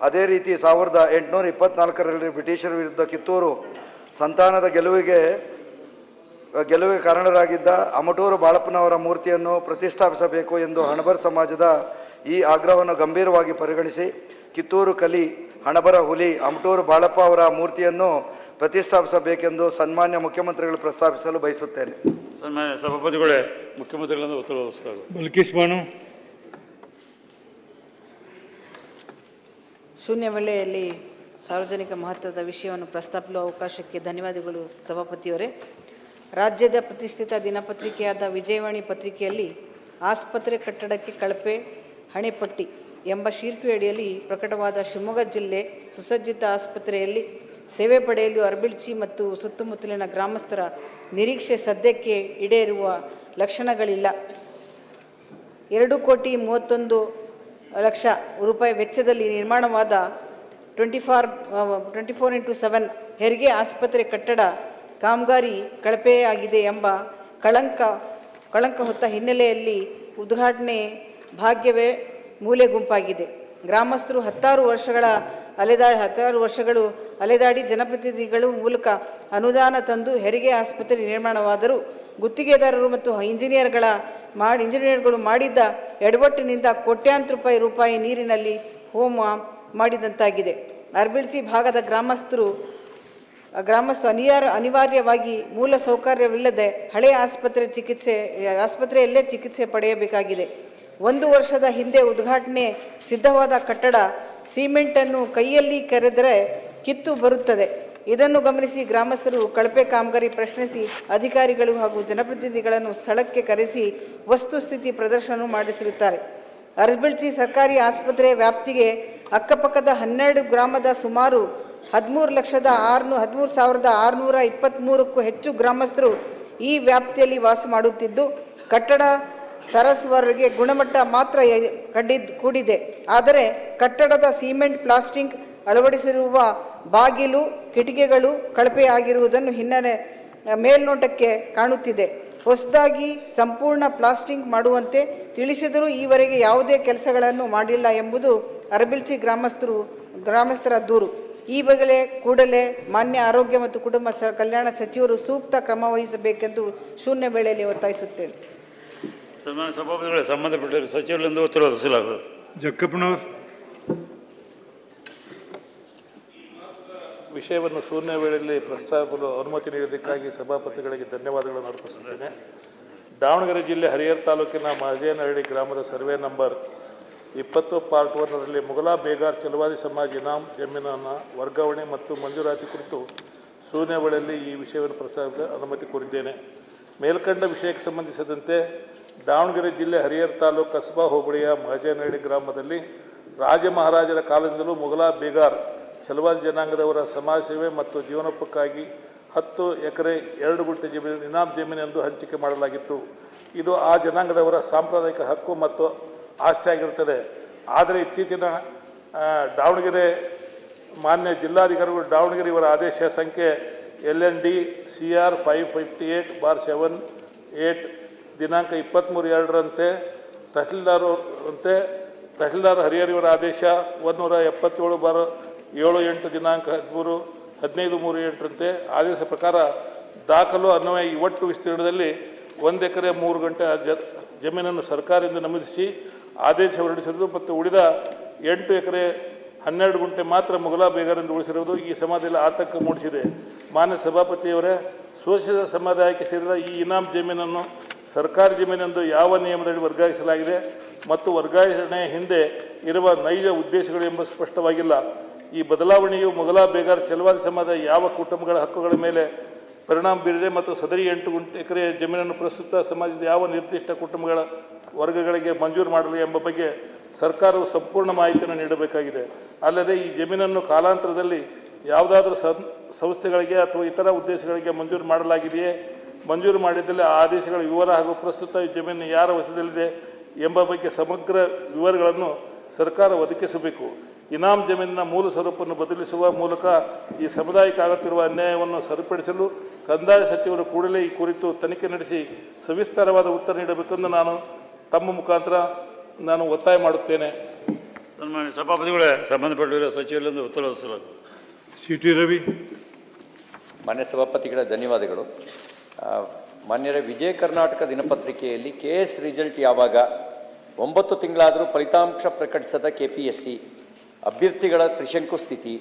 ಅದೇ ರೀತಿ 1824ರಲ್ಲಿ ಬ್ರಿಟಿಷರ ವಿರುದ್ಧ ಕಿತ್ತೂರು ಸಂತಾನದ ಗೆಲುವಿಗೆ ಕಾರಣರಾಗಿದ್ದ ಅಮಟೂರು ಬಾಳಪ್ಪನವರ ಮೂರ್ತಿಯನ್ನು ಪ್ರತಿಷ್ಠಾಪಿಸಬೇಕು ಎಂದು ಹಣಬರ್ ಸಮಾಜದ ಈ ಆಗ್ರಹವನ್ನು ಗಂಭೀರವಾಗಿ ಪರಿಗಣಿಸಿ ಕಿತ್ತೂರು ಕಲಿ, ಹಣಬರ ಹುಲಿ ಅಮಟೂರು ಬಾಳಪ್ಪ ಅವರ ಮೂರ್ತಿಯನ್ನು ಪ್ರತಿಷ್ಠಾಪಿಸಬೇಕೆಂದು ಸನ್ಮಾನ್ಯ ಮುಖ್ಯಮಂತ್ರಿಗಳು ಪ್ರಸ್ತಾಪಿಸಲು ಬಯಸುತ್ತೇನೆ. ಸನ್ಮಾನ್ಯ ಸಭಾಪತಿಗಳೇ, ಮುಖ್ಯಮಂತ್ರಿಗಳಿಂದ ಉತ್ತರ ಒದಗಿಸಲಾಗುವುದು. ಬಲ್ಕೀಶ್ ಬಾನು. ಶೂನ್ಯ ವೇಳೆಯಲ್ಲಿ ಸಾರ್ವಜನಿಕ ಮಹತ್ವದ ವಿಷಯವನ್ನು ಪ್ರಸ್ತಾಪಿಸುವ ಅವಕಾಶಕ್ಕೆ ಧನ್ಯವಾದಗಳು ಸಭಾಪತಿಯವರೇ. ರಾಜ್ಯದ ಪ್ರತಿಷ್ಠಿತ ದಿನಪತ್ರಿಕೆಯಾದ ವಿಜಯವಾಣಿ ಪತ್ರಿಕೆಯಲ್ಲಿ ಆಸ್ಪತ್ರೆ ಕಟ್ಟಡಕ್ಕೆ ಕಳಪೆ ಹಣೆಪಟ್ಟಿ ಎಂಬ ಶೀರ್ಷಿಕೆಯಡಿಯಲ್ಲಿ ಪ್ರಕಟವಾದ ಶಿವಮೊಗ್ಗ ಜಿಲ್ಲೆ ಸುಸಜ್ಜಿತ ಆಸ್ಪತ್ರೆಯಲ್ಲಿ ಸೇವೆ ಪಡೆಯಲು ಅರಬಿಳ್ಚಿ ಮತ್ತು ಸುತ್ತಮುತ್ತಲಿನ ಗ್ರಾಮಸ್ಥರ ನಿರೀಕ್ಷೆ ಸದ್ಯಕ್ಕೆ ಈಡೇರುವ ಲಕ್ಷಣಗಳಿಲ್ಲ. 2,31,00,000 ರೂಪಾಯಿ ವೆಚ್ಚದಲ್ಲಿ ನಿರ್ಮಾಣವಾದ 24x7 ಹೆರಿಗೆ ಆಸ್ಪತ್ರೆ ಕಟ್ಟಡ ಕಾಮಗಾರಿ ಕಳಪೆಯಾಗಿದೆ ಎಂಬ ಕಳಂಕ ಹೊತ್ತ ಹಿನ್ನೆಲೆಯಲ್ಲಿ ಉದ್ಘಾಟನೆ ಭಾಗ್ಯವೇ ಮೂಲೆ ಗುಂಪಾಗಿದೆ. ಗ್ರಾಮಸ್ಥರು 10 ವರ್ಷಗಳು ಅಲೆದಾಡಿ ಜನಪ್ರತಿನಿಧಿಗಳು ಮೂಲಕ ಅನುದಾನ ತಂದು ಹೆರಿಗೆ ಆಸ್ಪತ್ರೆ ನಿರ್ಮಾಣವಾದರೂ ಗುತ್ತಿಗೆದಾರರು ಮತ್ತು ಇಂಜಿನಿಯರ್ಗಳು ಮಾಡಿದ್ದ ಎಡವಟ್ಟಿನಿಂದ ಕೋಟ್ಯಾಂತರ ರೂಪಾಯಿ ನೀರಿನಲ್ಲಿ ಹೋಮ ಮಾಡಿದಂತಾಗಿದೆ. ಅರಬಿಳ್ಸಿ ಭಾಗದ ಗ್ರಾಮಸ್ಥರು ಅನಿವಾರ್ಯವಾಗಿ ಮೂಲ ಸೌಕರ್ಯವಿಲ್ಲದೆ ಹಳೆ ಆಸ್ಪತ್ರೆಯಲ್ಲೇ ಚಿಕಿತ್ಸೆ ಪಡೆಯಬೇಕಾಗಿದೆ. 1 ವರ್ಷದ ಹಿಂದೆ ಉದ್ಘಾಟನೆ ಸಿದ್ಧವಾದ ಕಟ್ಟಡ ಸಿಮೆಂಟನ್ನು ಕೈಯಲ್ಲಿ ಕೆರೆದರೆ ಕಿತ್ತು ಬರುತ್ತದೆ. ಇದನ್ನು ಗಮನಿಸಿ ಗ್ರಾಮಸ್ಥರು ಕಳಪೆ ಕಾಮಗಾರಿ ಪ್ರಶ್ನಿಸಿ ಅಧಿಕಾರಿಗಳು ಹಾಗೂ ಜನಪ್ರತಿನಿಧಿಗಳನ್ನು ಸ್ಥಳಕ್ಕೆ ಕರೆಸಿ ವಸ್ತುಸ್ಥಿತಿ ಪ್ರದರ್ಶನ ಮಾಡಿಸಿರುತ್ತಾರೆ. ಅರಬಿಳ್ಸಿ ಸರ್ಕಾರಿ ಆಸ್ಪತ್ರೆ ವ್ಯಾಪ್ತಿಗೆ ಅಕ್ಕಪಕ್ಕದ 12 ಗ್ರಾಮದ ಸುಮಾರು 13,623ಕ್ಕೂ ಹೆಚ್ಚು ಗ್ರಾಮಸ್ಥರು ಈ ವ್ಯಾಪ್ತಿಯಲ್ಲಿ ವಾಸ ಮಾಡುತ್ತಿದ್ದು, ಕಟ್ಟಡ ತರಸುವವರೆಗೆ ಗುಣಮಟ್ಟ ಮಾತ್ರ ಕೂಡಿದೆ. ಆದರೆ ಕಟ್ಟಡದ ಸಿಮೆಂಟ್ ಪ್ಲಾಸ್ಟಿಂಗ್ ಅಳವಡಿಸಿರುವ ಬಾಗಿಲು ಕಿಟಿಕಿಗಳು ಕಳಪೆಯಾಗಿರುವುದನ್ನು ಮೇಲ್ನೋಟಕ್ಕೆ ಕಾಣುತ್ತಿದೆ. ಹೊಸದಾಗಿ ಸಂಪೂರ್ಣ ಪ್ಲಾಸ್ಟಿಂಗ್ ಮಾಡುವಂತೆ ತಿಳಿಸಿದರೂ ಈವರೆಗೆ ಯಾವುದೇ ಕೆಲಸಗಳನ್ನು ಮಾಡಿಲ್ಲ ಎಂಬುದು ಅರಬಿಳ್ಸಿ ಗ್ರಾಮಸ್ಥರ ದೂರು. ಈ ಬಗ್ಗೆ ಕೂಡಲೇ ಮಾನ್ಯ ಆರೋಗ್ಯ ಮತ್ತು ಕುಟುಂಬ ಕಲ್ಯಾಣ ಸಚಿವರು ಸೂಕ್ತ ಕ್ರಮ ವಹಿಸಬೇಕೆಂದು ಶೂನ್ಯ ವೇಳೆಯಲ್ಲಿ ಒತ್ತಾಯಿಸುತ್ತೇನೆ. ಸನ್ಮಾನ್ಯ ಸಭಾಪತಿಗಳೇ, ಸಂಬಂಧಪಟ್ಟ ಸಚಿವರಿಂದ ಉತ್ತರ ಒದಗಿಸಲಾಗುವುದು. ಜಕ್ಕಪ್ಪನವರು. ವಿಷಯವನ್ನು ಶೂನ್ಯ ವೇಳೆಯಲ್ಲಿ ಪ್ರಸ್ತಾಪಿಸಲು ಅನುಮತಿ ನೀಡಿದ್ದಕ್ಕಾಗಿ ಸಭಾಪತಿಗಳಿಗೆ ಧನ್ಯವಾದಗಳನ್ನು ಅರ್ಪಿಸುತ್ತೇನೆ. ದಾವಣಗೆರೆ ಜಿಲ್ಲೆ ಹರಿಹರ ತಾಲೂಕಿನ ಮಹಜೇನಹಳ್ಳಿ ಗ್ರಾಮದ ಸರ್ವೆ ನಂಬರ್ 20 ಪಾರ್ಟ್ 1ರಲ್ಲಿ ಮುಗಲಾ ಬೇಗಾರ್ ಚಲವಾದಿ ಸಮಾಜ ಇನಾಮ್ ಜಮೀನನ್ನು ವರ್ಗಾವಣೆ ಮತ್ತು ಮಂಜೂರಾತಿ ಕುರಿತು ಶೂನ್ಯ ವೇಳೆಯಲ್ಲಿ ಈ ವಿಷಯವನ್ನು ಪ್ರಸ್ತಾಪಿಸಲು ಅನುಮತಿ ಕೋರಿದ್ದೇನೆ. ಮೇಲ್ಕಂಡ ವಿಷಯಕ್ಕೆ ಸಂಬಂಧಿಸಿದಂತೆ ದಾವಣಗೆರೆ ಜಿಲ್ಲೆ ಹರಿಹರ ತಾಲೂಕು ಕಸಬಾ ಹೋಬಳಿಯ ಮಹಜೇನಹಳ್ಳಿ ಗ್ರಾಮದಲ್ಲಿ ರಾಜ ಮಹಾರಾಜರ ಕಾಲದಿಂದಲೂ ಮುಗಲಾ ಬೇಗಾರ್ ಚಲವಾದಿ ಜನಾಂಗದವರ ಸಮಾಜ ಸೇವೆ ಮತ್ತು ಜೀವನೋಪಕ್ಕಾಗಿ 10 ಎಕರೆ 2 ಗುಂಟೆ ಜಮೀನು ಇನಾಮ್ ಜಮೀನೆಂದು ಹಂಚಿಕೆ ಮಾಡಲಾಗಿತ್ತು. ಇದು ಆ ಜನಾಂಗದವರ ಸಾಂಪ್ರದಾಯಿಕ ಹಕ್ಕು ಮತ್ತು ಆಸ್ತಿಯಾಗಿರುತ್ತದೆ. ಆದರೆ ಇತ್ತೀಚಿನ ದಾವಣಗೆರೆ ಮಾನ್ಯ ಜಿಲ್ಲಾಧಿಕಾರಿಗಳು ದಾವಣಗೆರೆ ಇವರ ಆದೇಶ ಸಂಖ್ಯೆ LND CR 558/78 ದಿನಾಂಕ 23/2ರಂತೆ ತಹಶೀಲ್ದಾರ್ ಹರಿಹರ್ ಇವರ ಆದೇಶ 177/78 ದಿನಾಂಕ 15/3/8ರಂತೆ ಆದೇಶ ಪ್ರಕಾರ ದಾಖಲು ಅನ್ವಯ ಈ ಒಟ್ಟು ವಿಸ್ತೀರ್ಣದಲ್ಲಿ 1 ಎಕರೆ 3 ಗುಂಟೆ ಜಮೀನನ್ನು ಸರ್ಕಾರದಿಂದ ನಮೂದಿಸಿ ಆದೇಶ ಹೊರಡಿಸಿರುವುದು ಮತ್ತು ಉಳಿದ 8 ಎಕರೆ 12 ಗುಂಟೆ ಮಾತ್ರ ಮುಗಲಾ ಬೇಗರೆಂದು ಉಳಿಸಿರುವುದು ಈ ಸಮಾಜದಲ್ಲಿ ಆತಂಕ ಮೂಡಿಸಿದೆ. ಮಾನ್ಯ ಸಭಾಪತಿಯವರೇ, ಶೋಷಿತ ಸಮುದಾಯಕ್ಕೆ ಸೇರಿದ ಈ ಇನಾಮ್ ಜಮೀನನ್ನು ಸರ್ಕಾರಿ ಜಮೀನೆಂದು ಯಾವ ನಿಯಮದಡಿ ವರ್ಗಾಯಿಸಲಾಗಿದೆ ಮತ್ತು ವರ್ಗಾವಣೆಯ ಹಿಂದೆ ಇರುವ ನೈಜ ಉದ್ದೇಶಗಳು ಎಂಬ ಸ್ಪಷ್ಟವಾಗಿಲ್ಲ. ಈ ಬದಲಾವಣೆಯು ಮುಗಲಾ ಬೇಗಾರ್ ಚಲವಾದಿ ಸಮಾಜದ ಯಾವ ಕುಟುಂಬಗಳ ಹಕ್ಕುಗಳ ಮೇಲೆ ಪರಿಣಾಮ ಬೀರಿದೆ ಮತ್ತು ಸದರಿ 8 ಎಕರೆ ಜಮೀನನ್ನು ಪ್ರಸ್ತುತ ಸಮಾಜದ ಯಾವ ನಿರ್ದಿಷ್ಟ ಕುಟುಂಬಗಳ ವರ್ಗಗಳಿಗೆ ಮಂಜೂರು ಮಾಡಲಿ ಎಂಬ ಬಗ್ಗೆ ಸರ್ಕಾರವು ಸಂಪೂರ್ಣ ಮಾಹಿತಿಯನ್ನು ನೀಡಬೇಕಾಗಿದೆ. ಅಲ್ಲದೆ ಈ ಜಮೀನನ್ನು ಕಾಲಾಂತರದಲ್ಲಿ ಯಾವುದಾದ್ರೂ ಸಂಸ್ಥೆಗಳಿಗೆ ಅಥವಾ ಇತರ ಉದ್ದೇಶಗಳಿಗೆ ಮಂಜೂರು ಮಾಡಲಾಗಿದೆಯೇ, ಮಂಜೂರು ಮಾಡಿದ್ದಲ್ಲಿ ಆ ಆದೇಶಗಳ ವಿವರ ಹಾಗೂ ಪ್ರಸ್ತುತ ಈ ಜಮೀನು ಯಾರ ವಶದಲ್ಲಿದೆ ಎಂಬ ಬಗ್ಗೆ ಸಮಗ್ರ ವಿವರಗಳನ್ನು ಸರ್ಕಾರ ಒದಗಿಸಬೇಕು. ಇನಾಮ್ ಜಮೀನಿನ ಮೂಲ ಸ್ವರೂಪವನ್ನು ಬದಲಿಸುವ ಮೂಲಕ ಈ ಸಮುದಾಯಕ್ಕೆ ಆಗುತ್ತಿರುವ ಅನ್ಯಾಯವನ್ನು ಸರಿಪಡಿಸಲು ಕಂದಾಯ ಸಚಿವರು ಕೂಡಲೇ ಈ ಕುರಿತು ತನಿಖೆ ನಡೆಸಿ ಸವಿಸ್ತಾರವಾದ ಉತ್ತರ ನೀಡಬೇಕೆಂದು ತಮ್ಮ ಮುಖಾಂತರ ನಾನು ಒತ್ತಾಯ ಮಾಡುತ್ತೇನೆ. ಸನ್ಮಾನ್ಯ ಸಭಾಪತಿಗಳೇ, ಸಂಬಂಧಪಟ್ಟಿರುವ ಸಚಿವರಿಂದ ಉತ್ತರ ಒದಗಿಸಲಾಗುವುದು. CT ರವಿ. ಮಾನ್ಯ ಸಭಾಪತಿಗಳ ಧನ್ಯವಾದಗಳು. ಮಾನ್ಯರೇ, ವಿಜಯ ಕರ್ನಾಟಕ ದಿನಪತ್ರಿಕೆಯಲ್ಲಿ KS ರಿಸಲ್ಟ್ ಯಾವಾಗ 9 ತಿಂಗಳಾದರೂ ಫಲಿತಾಂಶ ಪ್ರಕಟಿಸದ KPSC, ಅಭ್ಯರ್ಥಿಗಳ ತ್ರಿಶಂಕು ಸ್ಥಿತಿ,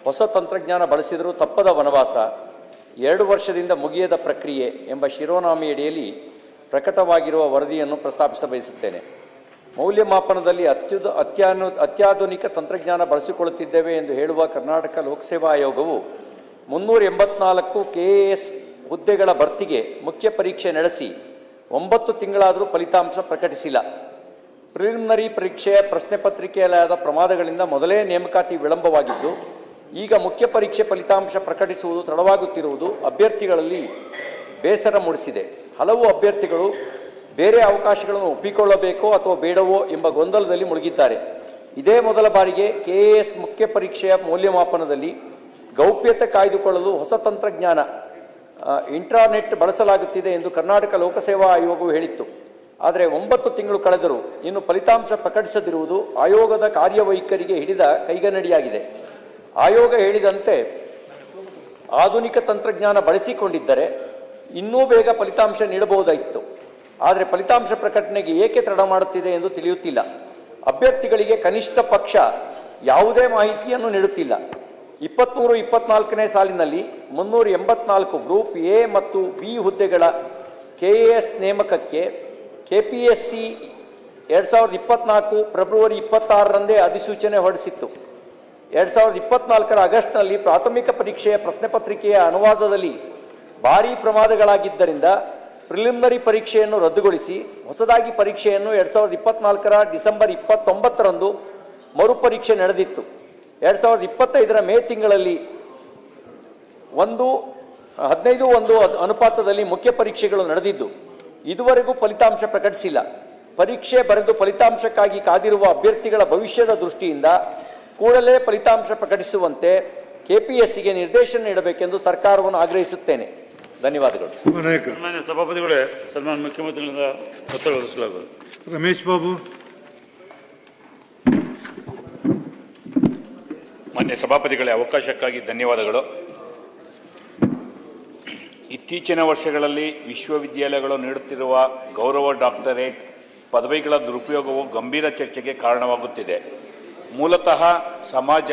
ಹೊಸ ತಂತ್ರಜ್ಞಾನ ಬಳಸಿದರೂ ತಪ್ಪದ ವನವಾಸ, 2 ವರ್ಷದಿಂದ ಮುಗಿಯದ ಪ್ರಕ್ರಿಯೆ ಎಂಬ ಶಿರೋನಾಮೆಯಡಿಯಲ್ಲಿ ಪ್ರಕಟವಾಗಿರುವ ವರದಿಯನ್ನು ಪ್ರಸ್ತಾಪಿಸ ಬಯಸುತ್ತೇನೆ. ಮೌಲ್ಯಮಾಪನದಲ್ಲಿ ಅತ್ಯಾಧುನಿಕ ತಂತ್ರಜ್ಞಾನ ಬಳಸಿಕೊಳ್ಳುತ್ತಿದ್ದೇವೆ ಎಂದು ಹೇಳುವ ಕರ್ನಾಟಕ ಲೋಕಸೇವಾ ಆಯೋಗವು 384 KAS ಹುದ್ದೆಗಳ ಭರ್ತಿಗೆ ಮುಖ್ಯ ಪರೀಕ್ಷೆ ನಡೆಸಿ 9 ತಿಂಗಳಾದರೂ ಫಲಿತಾಂಶ ಪ್ರಕಟಿಸಿಲ್ಲ. ಪ್ರಿಲಿಮಿನರಿ ಪರೀಕ್ಷೆಯ ಪ್ರಶ್ನೆ ಪತ್ರಿಕೆಯಲ್ಲಾದ ಪ್ರಮಾದಗಳಿಂದ ಮೊದಲೇ ನೇಮಕಾತಿ ವಿಳಂಬವಾಗಿದ್ದು, ಈಗ ಮುಖ್ಯ ಪರೀಕ್ಷೆ ಫಲಿತಾಂಶ ಪ್ರಕಟಿಸುವುದು ತಡವಾಗುತ್ತಿರುವುದು ಅಭ್ಯರ್ಥಿಗಳಲ್ಲಿ ಬೇಸರ ಮೂಡಿಸಿದೆ. ಹಲವು ಅಭ್ಯರ್ಥಿಗಳು ಬೇರೆ ಅವಕಾಶಗಳನ್ನು ಒಪ್ಪಿಕೊಳ್ಳಬೇಕೋ ಅಥವಾ ಬೇಡವೋ ಎಂಬ ಗೊಂದಲದಲ್ಲಿ ಮುಳುಗಿದ್ದಾರೆ. ಇದೇ ಮೊದಲ ಬಾರಿಗೆ KAS ಮುಖ್ಯ ಪರೀಕ್ಷೆಯ ಮೌಲ್ಯಮಾಪನದಲ್ಲಿ ಗೌಪ್ಯತೆ ಕಾಯ್ದುಕೊಳ್ಳಲು ಹೊಸ ತಂತ್ರಜ್ಞಾನ ಇಂಟ್ರಾನೆಟ್ ಬಳಸಲಾಗುತ್ತಿದೆ ಎಂದು ಕರ್ನಾಟಕ ಲೋಕಸೇವಾ ಆಯೋಗವು ಹೇಳಿತ್ತು. ಆದರೆ 9 ತಿಂಗಳು ಕಳೆದರೂ ಇನ್ನು ಫಲಿತಾಂಶ ಪ್ರಕಟಿಸದಿರುವುದು ಆಯೋಗದ ಕಾರ್ಯವೈಖರಿಗೆ ಹಿಡಿದ ಕೈಗನ್ನಡಿಯಾಗಿದೆ. ಆಯೋಗ ಹೇಳಿದಂತೆ ಆಧುನಿಕ ತಂತ್ರಜ್ಞಾನ ಬಳಸಿಕೊಂಡಿದ್ದರೆ ಇನ್ನೂ ಬೇಗ ಫಲಿತಾಂಶ ನೀಡಬಹುದಾಗಿತ್ತು. ಆದರೆ ಫಲಿತಾಂಶ ಪ್ರಕಟಣೆಗೆ ಏಕೆ ತಡ ಮಾಡುತ್ತಿದೆ ಎಂದು ತಿಳಿಯುತ್ತಿಲ್ಲ. ಅಭ್ಯರ್ಥಿಗಳಿಗೆ ಕನಿಷ್ಠ ಪಕ್ಷ ಯಾವುದೇ ಮಾಹಿತಿಯನ್ನು ನೀಡುತ್ತಿಲ್ಲ. 23-24ನೇ ಸಾಲಿನಲ್ಲಿ 384 ಗ್ರೂಪ್ A ಮತ್ತು B ಹುದ್ದೆಗಳ KAS ನೇಮಕಕ್ಕೆ KPSC 2024 ಫೆಬ್ರವರಿ 26ರಂದೇ ಅಧಿಸೂಚನೆ ಹೊರಡಿಸಿತ್ತು. 2024ರ ಆಗಸ್ಟ್ನಲ್ಲಿ ಪ್ರಾಥಮಿಕ ಪರೀಕ್ಷೆಯ ಪ್ರಶ್ನೆ ಪತ್ರಿಕೆಯ ಅನುವಾದದಲ್ಲಿ ಭಾರೀ ಪ್ರಮಾದಗಳಾಗಿದ್ದರಿಂದ ಪ್ರಿಲಿಮಿನರಿ ಪರೀಕ್ಷೆಯನ್ನು ರದ್ದುಗೊಳಿಸಿ ಹೊಸದಾಗಿ ಪರೀಕ್ಷೆಯನ್ನು 2024ರ ಡಿಸೆಂಬರ್ 29ರಂದು ಮರುಪರೀಕ್ಷೆ ನಡೆದಿತ್ತು. 2025ರ ಮೇ ತಿಂಗಳಲ್ಲಿ 15:1 ಅನುಪಾತದಲ್ಲಿ ಮುಖ್ಯ ಪರೀಕ್ಷೆಗಳು ನಡೆದಿದ್ದು ಇದುವರೆಗೂ ಫಲಿತಾಂಶ ಪ್ರಕಟಿಸಿಲ್ಲ. ಪರೀಕ್ಷೆ ಬರೆದು ಫಲಿತಾಂಶಕ್ಕಾಗಿ ಕಾದಿರುವ ಅಭ್ಯರ್ಥಿಗಳ ಭವಿಷ್ಯದ ದೃಷ್ಟಿಯಿಂದ ಕೂಡಲೇ ಫಲಿತಾಂಶ ಪ್ರಕಟಿಸುವಂತೆ KPSCಗೆ ನಿರ್ದೇಶನ ನೀಡಬೇಕೆಂದು ಸರ್ಕಾರವನ್ನು ಆಗ್ರಹಿಸುತ್ತೇನೆ. ಧನ್ಯವಾದಗಳು. ಮಾನ್ಯ ಸಭಾಪತಿಗಳೇ, ಸನ್ಮಾನ್ಯ ಮುಖ್ಯಮಂತ್ರಿಗಳಿಂದ ಉತ್ತರ ಒದಗಿಸಲಾಗುವುದು. ರಮೇಶ್ ಬಾಬು. ಮಾನ್ಯ ಸಭಾಪತಿಗಳೇ, ಅವಕಾಶಕ್ಕಾಗಿ ಧನ್ಯವಾದಗಳು. ಇತ್ತೀಚಿನ ವರ್ಷಗಳಲ್ಲಿ ವಿಶ್ವವಿದ್ಯಾಲಯಗಳು ನೀಡುತ್ತಿರುವ ಗೌರವ ಡಾಕ್ಟರೇಟ್ ಪದವಿಗಳ ದುರುಪಯೋಗವು ಗಂಭೀರ ಚರ್ಚೆಗೆ ಕಾರಣವಾಗುತ್ತಿದೆ. ಮೂಲತಃ ಸಮಾಜ,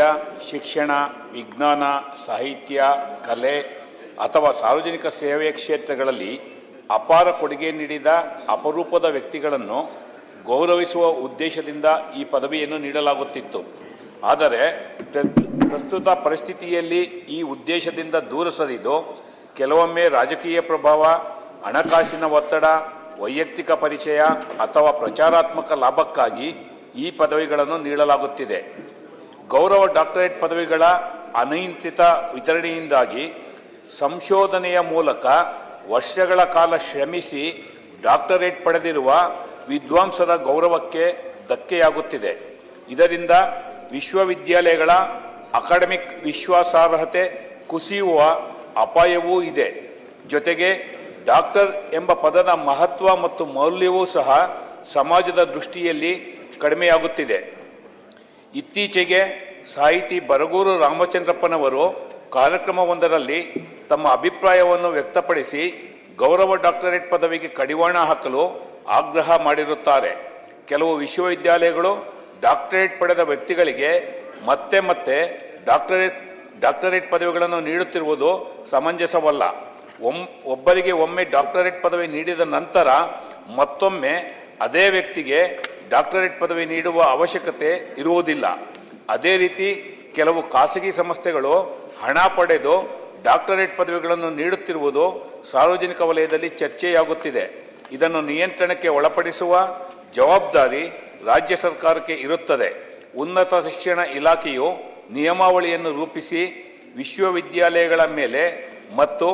ಶಿಕ್ಷಣ, ವಿಜ್ಞಾನ, ಸಾಹಿತ್ಯ, ಕಲೆ ಅಥವಾ ಸಾರ್ವಜನಿಕ ಸೇವೆಯ ಕ್ಷೇತ್ರಗಳಲ್ಲಿ ಅಪಾರ ಕೊಡುಗೆ ನೀಡಿದ ಅಪರೂಪದ ವ್ಯಕ್ತಿಗಳನ್ನು ಗೌರವಿಸುವ ಉದ್ದೇಶದಿಂದ ಈ ಪದವಿಯನ್ನು ನೀಡಲಾಗುತ್ತಿತ್ತು. ಆದರೆ ಪ್ರಸ್ತುತ ಪರಿಸ್ಥಿತಿಯಲ್ಲಿ ಈ ಉದ್ದೇಶದಿಂದ ದೂರ ಸರಿದು ಕೆಲವೊಮ್ಮೆ ರಾಜಕೀಯ ಪ್ರಭಾವ, ಹಣಕಾಸಿನ ಒತ್ತಡ, ವೈಯಕ್ತಿಕ ಪರಿಚಯ ಅಥವಾ ಪ್ರಚಾರಾತ್ಮಕ ಲಾಭಕ್ಕಾಗಿ ಈ ಪದವಿಗಳನ್ನು ನೀಡಲಾಗುತ್ತಿದೆ. ಗೌರವ ಡಾಕ್ಟರೇಟ್ ಪದವಿಗಳ ಅನಿಯಂತ್ರಿತ ವಿತರಣೆಯಿಂದಾಗಿ ಸಂಶೋಧನೆಯ ಮೂಲಕ ವರ್ಷಗಳ ಕಾಲ ಶ್ರಮಿಸಿ ಡಾಕ್ಟರೇಟ್ ಪಡೆದಿರುವ ವಿದ್ವಾಂಸರ ಗೌರವಕ್ಕೆ ಧಕ್ಕೆಯಾಗುತ್ತಿದೆ. ಇದರಿಂದ ವಿಶ್ವವಿದ್ಯಾಲಯಗಳ ಅಕಾಡೆಮಿಕ್ ವಿಶ್ವಾಸಾರ್ಹತೆ ಕುಸಿಯುವ ಅಪಾಯವೂ ಇದೆ. ಜೊತೆಗೆ ಡಾಕ್ಟರ್ ಎಂಬ ಪದದ ಮಹತ್ವ ಮತ್ತು ಮೌಲ್ಯವೂ ಸಹ ಸಮಾಜದ ದೃಷ್ಟಿಯಲ್ಲಿ ಕಡಿಮೆಯಾಗುತ್ತಿದೆ. ಇತ್ತೀಚೆಗೆ ಸಾಹಿತಿ ಬರಗೂರು ರಾಮಚಂದ್ರಪ್ಪನವರು ಕಾರ್ಯಕ್ರಮವೊಂದರಲ್ಲಿ ತಮ್ಮ ಅಭಿಪ್ರಾಯವನ್ನು ವ್ಯಕ್ತಪಡಿಸಿ ಗೌರವ ಡಾಕ್ಟರೇಟ್ ಪದವಿಗೆ ಕಡಿವಾಣ ಹಾಕಲು ಆಗ್ರಹ ಮಾಡಿರುತ್ತಾರೆ. ಕೆಲವು ವಿಶ್ವವಿದ್ಯಾಲಯಗಳು ಡಾಕ್ಟರೇಟ್ ಪಡೆದ ವ್ಯಕ್ತಿಗಳಿಗೆ ಮತ್ತೆ ಮತ್ತೆ ಡಾಕ್ಟರೇಟ್ ಪದವಿಗಳನ್ನು ನೀಡುತ್ತಿರುವುದು ಸಮಂಜಸವಲ್ಲ. ಒಬ್ಬರಿಗೆ ಒಮ್ಮೆ ಡಾಕ್ಟರೇಟ್ ಪದವಿ ನೀಡಿದ ನಂತರ ಮತ್ತೊಮ್ಮೆ ಅದೇ ವ್ಯಕ್ತಿಗೆ ಡಾಕ್ಟರೇಟ್ ಪದವಿ ನೀಡುವ ಅವಶ್ಯಕತೆ ಇರುವುದಿಲ್ಲ. ಅದೇ ರೀತಿ ಕೆಲವು ಖಾಸಗಿ ಸಂಸ್ಥೆಗಳು ಹಣ ಪಡೆದು ಡಾಕ್ಟರೇಟ್ ಪದವಿಗಳನ್ನು ನೀಡುತ್ತಿರುವುದು ಸಾರ್ವಜನಿಕ ವಲಯದಲ್ಲಿ ಚರ್ಚೆಯಾಗುತ್ತಿದೆ. ಇದನ್ನು ನಿಯಂತ್ರಣಕ್ಕೆ ಒಳಪಡಿಸುವ ಜವಾಬ್ದಾರಿ ರಾಜ್ಯ ಸರ್ಕಾರಕ್ಕೆ ಇರುತ್ತದೆ. ಉನ್ನತ ಶಿಕ್ಷಣ ಇಲಾಖೆಯು ನಿಯಮಾವಳಿಯನ್ನು ರೂಪಿಸಿ ವಿಶ್ವವಿದ್ಯಾಲಯಗಳ ಮೇಲೆ ಮತ್ತು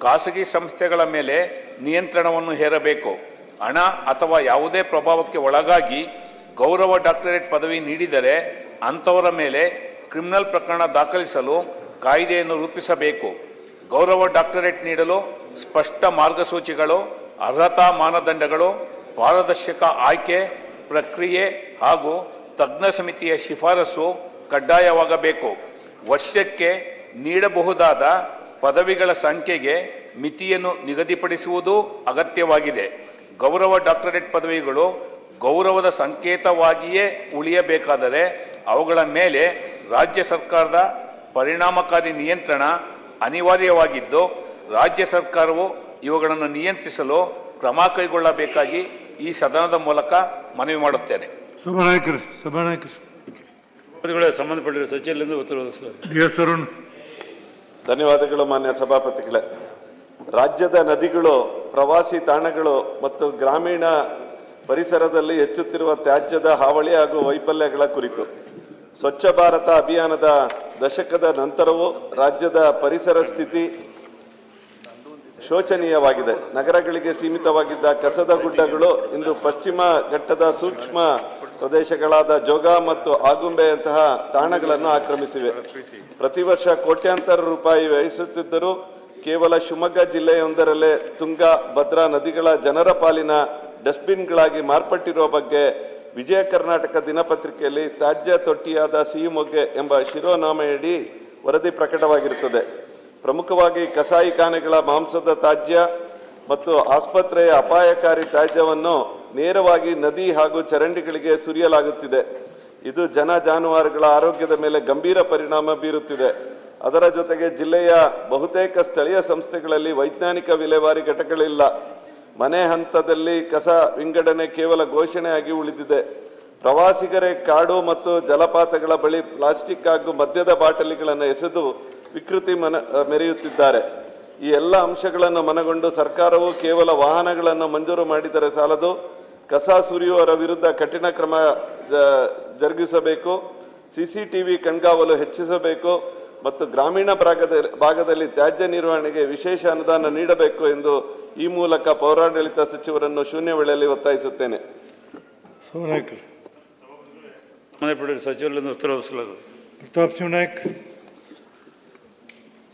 ಖಾಸಗಿ ಸಂಸ್ಥೆಗಳ ಮೇಲೆ ನಿಯಂತ್ರಣವನ್ನು ಹೇರಬೇಕು. ಹಣ ಅಥವಾ ಯಾವುದೇ ಪ್ರಭಾವಕ್ಕೆ ಒಳಗಾಗಿ ಗೌರವ ಡಾಕ್ಟರೇಟ್ ಪದವಿ ನೀಡಿದರೆ ಅಂಥವರ ಮೇಲೆ ಕ್ರಿಮಿನಲ್ ಪ್ರಕರಣ ದಾಖಲಿಸಲು ಕಾಯ್ದೆಯನ್ನು ರೂಪಿಸಬೇಕು. ಗೌರವ ಡಾಕ್ಟರೇಟ್ ನೀಡಲು ಸ್ಪಷ್ಟ ಮಾರ್ಗಸೂಚಿಗಳು, ಅರ್ಹತಾ ಮಾನದಂಡಗಳು, ಪಾರದರ್ಶಕ ಆಯ್ಕೆ ಪ್ರಕ್ರಿಯೆ ಹಾಗೂ ತಜ್ಞ ಸಮಿತಿಯ ಶಿಫಾರಸು ಕಡ್ಡಾಯವಾಗಬೇಕು. ವರ್ಷಕ್ಕೆ ನೀಡಬಹುದಾದ ಪದವಿಗಳ ಸಂಖ್ಯೆಗೆ ಮಿತಿಯನ್ನು ನಿಗದಿಪಡಿಸುವುದು ಅಗತ್ಯವಾಗಿದೆ. ಗೌರವ ಡಾಕ್ಟರೇಟ್ ಪದವಿಗಳು ಗೌರವದ ಸಂಕೇತವಾಗಿಯೇ ಉಳಿಯಬೇಕಾದರೆ ಅವುಗಳ ಮೇಲೆ ರಾಜ್ಯ ಸರ್ಕಾರದ ಪರಿಣಾಮಕಾರಿ ನಿಯಂತ್ರಣ ಅನಿವಾರ್ಯವಾಗಿದ್ದು, ರಾಜ್ಯ ಸರ್ಕಾರವು ಇವುಗಳನ್ನು ನಿಯಂತ್ರಿಸಲು ಕ್ರಮ ಕೈಗೊಳ್ಳಬೇಕಾಗಿ ಈ ಸದನದ ಮೂಲಕ ಮನವಿ ಮಾಡುತ್ತೇನೆ. ಸಂಬಂಧಪಟ್ಟಿರುವ ಸಚಿವರಿಂದ ಉತ್ತರ. ಧನ್ಯವಾದಗಳು ಮಾನ್ಯ ಸಭಾಪತಿಗಳೇ. ರಾಜ್ಯದ ನದಿಗಳು, ಪ್ರವಾಸಿ ತಾಣಗಳು ಮತ್ತು ಗ್ರಾಮೀಣ ಪರಿಸರದಲ್ಲಿ ಹೆಚ್ಚುತ್ತಿರುವ ತ್ಯಾಜ್ಯದ ಹಾವಳಿ ಹಾಗೂ ವೈಫಲ್ಯಗಳ ಕುರಿತು ಸ್ವಚ್ಛ ಭಾರತ ಅಭಿಯಾನದ ದಶಕದ ನಂತರವೂ ರಾಜ್ಯದ ಪರಿಸರ ಸ್ಥಿತಿ ಶೋಚನೀಯವಾಗಿದೆ. ನಗರಗಳಿಗೆ ಸೀಮಿತವಾಗಿದ್ದ ಕಸದ ಗುಡ್ಡಗಳು ಇಂದು ಪಶ್ಚಿಮ ಘಟ್ಟದ ಸೂಕ್ಷ್ಮ ಪ್ರದೇಶಗಳಾದ ಜೋಗ ಮತ್ತು ಆಗುಂಬೆಯಂತಹ ತಾಣಗಳನ್ನು ಆಕ್ರಮಿಸಿವೆ. ಪ್ರತಿ ವರ್ಷ ಕೋಟ್ಯಾಂತರ ರೂಪಾಯಿ ವ್ಯಯಿಸುತ್ತಿದ್ದರೂ ಕೇವಲ ಶಿವಮೊಗ್ಗ ಜಿಲ್ಲೆಯೊಂದರಲ್ಲೇ ತುಂಗಾ, ಭದ್ರಾ ನದಿಗಳ ಜನರ ಪಾಲಿನ ಡಸ್ಟ್ಬಿನ್ಗಳಾಗಿ ಮಾರ್ಪಟ್ಟಿರುವ ಬಗ್ಗೆ ವಿಜಯ ಕರ್ನಾಟಕ ದಿನಪತ್ರಿಕೆಯಲ್ಲಿ ತ್ಯಾಜ್ಯ ತೊಟ್ಟಿಯಾದ ಸಿಹಿಮೊಗ್ಗೆ ಎಂಬ ಶಿರೋನಾಮೆಯಡಿ ವರದಿ ಪ್ರಕಟವಾಗಿರುತ್ತದೆ. ಪ್ರಮುಖವಾಗಿ ಕಸಾಯಿಖಾನೆಗಳ ಮಾಂಸದ ತ್ಯಾಜ್ಯ ಮತ್ತು ಆಸ್ಪತ್ರೆಯ ಅಪಾಯಕಾರಿ ತ್ಯಾಜ್ಯವನ್ನು ನೇರವಾಗಿ ನದಿ ಹಾಗೂ ಚರಂಡಿಗಳಿಗೆ ಸುರಿಯಲಾಗುತ್ತಿದೆ. ಇದು ಜನ ಜಾನುವಾರುಗಳ ಆರೋಗ್ಯದ ಮೇಲೆ ಗಂಭೀರ ಪರಿಣಾಮ ಬೀರುತ್ತಿದೆ. ಅದರ ಜೊತೆಗೆ ಜಿಲ್ಲೆಯ ಬಹುತೇಕ ಸ್ಥಳೀಯ ಸಂಸ್ಥೆಗಳಲ್ಲಿ ವೈಜ್ಞಾನಿಕ ವಿಲೇವಾರಿ ಘಟಕಗಳಿಲ್ಲ. ಮನೆ ಹಂತದಲ್ಲಿ ಕಸ ವಿಂಗಡಣೆ ಕೇವಲ ಘೋಷಣೆಯಾಗಿ ಉಳಿದಿದೆ. ಪ್ರವಾಸಿಗರೇ ಕಾಡು ಮತ್ತು ಜಲಪಾತಗಳ ಬಳಿ ಪ್ಲಾಸ್ಟಿಕ್ ಹಾಗೂ ಮದ್ಯದ ಬಾಟಲಿಗಳನ್ನು ಎಸೆದು ವಿಕೃತಿ ಮೆರೆಯುತ್ತಿದ್ದಾರೆ. ಈ ಎಲ್ಲ ಅಂಶಗಳನ್ನು ಮನಗೊಂಡು ಸರ್ಕಾರವು ಕೇವಲ ವಾಹನಗಳನ್ನು ಮಂಜೂರು ಮಾಡಿದರೆ ಸಾಲದು, ಕಸ ಸುರಿಯುವವರ ವಿರುದ್ಧ ಕಠಿಣ ಕ್ರಮ ಜರುಗಿಸಬೇಕು, ಸಿಸಿಟಿವಿ ಕಣ್ಗಾವಲು ಹೆಚ್ಚಿಸಬೇಕು ಮತ್ತು ಗ್ರಾಮೀಣ ಭಾಗದಲ್ಲಿ ತ್ಯಾಜ್ಯ ನಿರ್ವಹಣೆಗೆ ವಿಶೇಷ ಅನುದಾನ ನೀಡಬೇಕು ಎಂದು ಈ ಮೂಲಕ ಪೌರಾಡಳಿತ ಸಚಿವರನ್ನು ಶೂನ್ಯ ವೇಳೆಯಲ್ಲಿ ಒತ್ತಾಯಿಸುತ್ತೇನೆ. ಸಚಿವರಿಂದ ಉತ್ತರ ಪ್ರತಾಪ್ ಶಿವನಾಯ್ಕ್.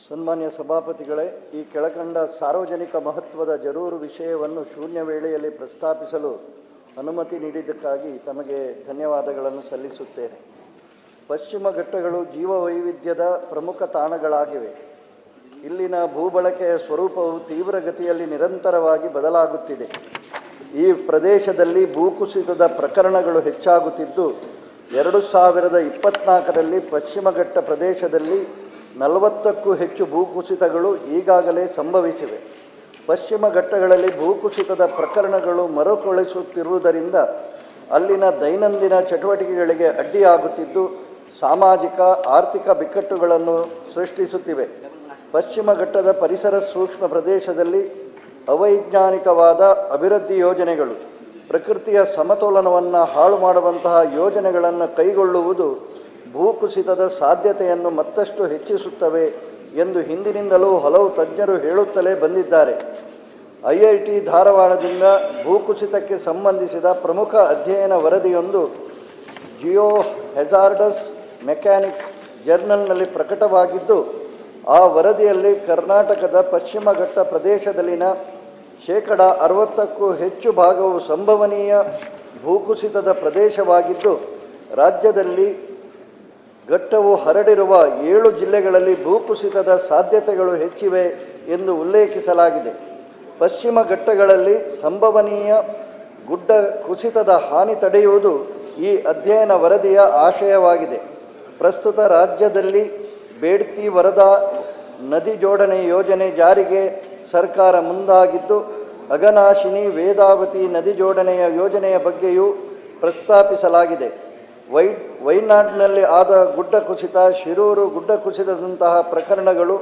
ಸನ್ಮಾನ್ಯ ಸಭಾಪತಿಗಳೇ, ಈ ಕೆಳಕಂಡ ಸಾರ್ವಜನಿಕ ಮಹತ್ವದ ಜರೂರು ವಿಷಯವನ್ನು ಶೂನ್ಯ ವೇಳೆಯಲ್ಲಿ ಪ್ರಸ್ತಾಪಿಸಲು ಅನುಮತಿ ನೀಡಿದ್ದಕ್ಕಾಗಿ ತಮಗೆ ಧನ್ಯವಾದಗಳನ್ನು ಸಲ್ಲಿಸುತ್ತೇನೆ. ಪಶ್ಚಿಮ ಘಟ್ಟಗಳು ಜೀವವೈವಿಧ್ಯದ ಪ್ರಮುಖ ತಾಣಗಳಾಗಿವೆ. ಇಲ್ಲಿನ ಭೂಬಳಕೆಯ ಸ್ವರೂಪವು ತೀವ್ರಗತಿಯಲ್ಲಿ ನಿರಂತರವಾಗಿ ಬದಲಾಗುತ್ತಿದೆ. ಈ ಪ್ರದೇಶದಲ್ಲಿ ಭೂಕುಸಿತದ ಪ್ರಕರಣಗಳು ಹೆಚ್ಚಾಗುತ್ತಿದ್ದು 2024ರಲ್ಲಿ ಪಶ್ಚಿಮ ಘಟ್ಟ ಪ್ರದೇಶದಲ್ಲಿ 40ಕ್ಕೂ ಹೆಚ್ಚು ಭೂಕುಸಿತಗಳು ಈಗಾಗಲೇ ಸಂಭವಿಸಿವೆ. ಪಶ್ಚಿಮ ಘಟ್ಟಗಳಲ್ಲಿ ಭೂಕುಸಿತದ ಪ್ರಕರಣಗಳು ಮರುಕಳಿಸುತ್ತಿರುವುದರಿಂದ ಅಲ್ಲಿನ ದೈನಂದಿನ ಚಟುವಟಿಕೆಗಳಿಗೆ ಅಡ್ಡಿಯಾಗುತ್ತಿದ್ದು ಸಾಮಾಜಿಕ ಆರ್ಥಿಕ ಬಿಕ್ಕಟ್ಟುಗಳನ್ನು ಸೃಷ್ಟಿಸುತ್ತಿವೆ. ಪಶ್ಚಿಮ ಘಟ್ಟದ ಪರಿಸರ ಸೂಕ್ಷ್ಮ ಪ್ರದೇಶದಲ್ಲಿ ಅವೈಜ್ಞಾನಿಕವಾದ ಅಭಿವೃದ್ಧಿ ಯೋಜನೆಗಳು, ಪ್ರಕೃತಿಯ ಸಮತೋಲನವನ್ನು ಹಾಳು ಮಾಡುವಂತಹ ಯೋಜನೆಗಳನ್ನು ಕೈಗೊಳ್ಳುವುದು ಭೂಕುಸಿತದ ಸಾಧ್ಯತೆಯನ್ನು ಮತ್ತಷ್ಟು ಹೆಚ್ಚಿಸುತ್ತವೆ ಎಂದು ಹಿಂದಿನಿಂದಲೂ ಹಲವು ತಜ್ಞರು ಹೇಳುತ್ತಲೇ ಬಂದಿದ್ದಾರೆ. IIT ಧಾರವಾಡದಿಂದ ಭೂಕುಸಿತಕ್ಕೆ ಸಂಬಂಧಿಸಿದ ಪ್ರಮುಖ ಅಧ್ಯಯನ ವರದಿಯೊಂದು ಜಿಯೋ ಹೆಜಾರ್ಡಸ್ ಮೆಕ್ಯಾನಿಕ್ಸ್ ಜರ್ನಲ್ನಲ್ಲಿ ಪ್ರಕಟವಾಗಿದ್ದು ಆ ವರದಿಯಲ್ಲಿ ಕರ್ನಾಟಕದ ಪಶ್ಚಿಮ ಘಟ್ಟ ಪ್ರದೇಶದಲ್ಲಿನ 60%ಕ್ಕೂ ಹೆಚ್ಚು ಭಾಗವು ಸಂಭವನೀಯ ಭೂಕುಸಿತದ ಪ್ರದೇಶವಾಗಿದ್ದು, ರಾಜ್ಯದಲ್ಲಿ ಘಟ್ಟವು ಹರಡಿರುವ 7 ಜಿಲ್ಲೆಗಳಲ್ಲಿ ಭೂಕುಸಿತದ ಸಾಧ್ಯತೆಗಳು ಹೆಚ್ಚಿವೆ ಎಂದು ಉಲ್ಲೇಖಿಸಲಾಗಿದೆ. ಪಶ್ಚಿಮ ಘಟ್ಟಗಳಲ್ಲಿ ಸಂಭವನೀಯ ಗುಡ್ಡ ಕುಸಿತದ ಹಾನಿ ತಡೆಯುವುದು ಈ ಅಧ್ಯಯನ ವರದಿಯ ಆಶಯವಾಗಿದೆ. ಪ್ರಸ್ತುತ ರಾಜ್ಯದಲ್ಲಿ ಬೇಡ್ತಿ ವರದಾ ನದಿ ಜೋಡಣೆ ಯೋಜನೆ ಜಾರಿಗೆ ಸರ್ಕಾರ ಮುಂದಾಗಿದ್ದು, ಅಘನಾಶಿನಿ ವೇದಾವತಿ ನದಿ ಜೋಡಣೆಯ ಯೋಜನೆಯ ಬಗ್ಗೆಯೂ ಪ್ರಸ್ತಾಪಿಸಲಾಗಿದೆ. ವೈನಾಡ್ನಲ್ಲಿ ಆದ ಗುಡ್ಡ ಕುಸಿತ, ಶಿರೂರು ಗುಡ್ಡ ಕುಸಿತದಂತಹ ಪ್ರಕರಣಗಳು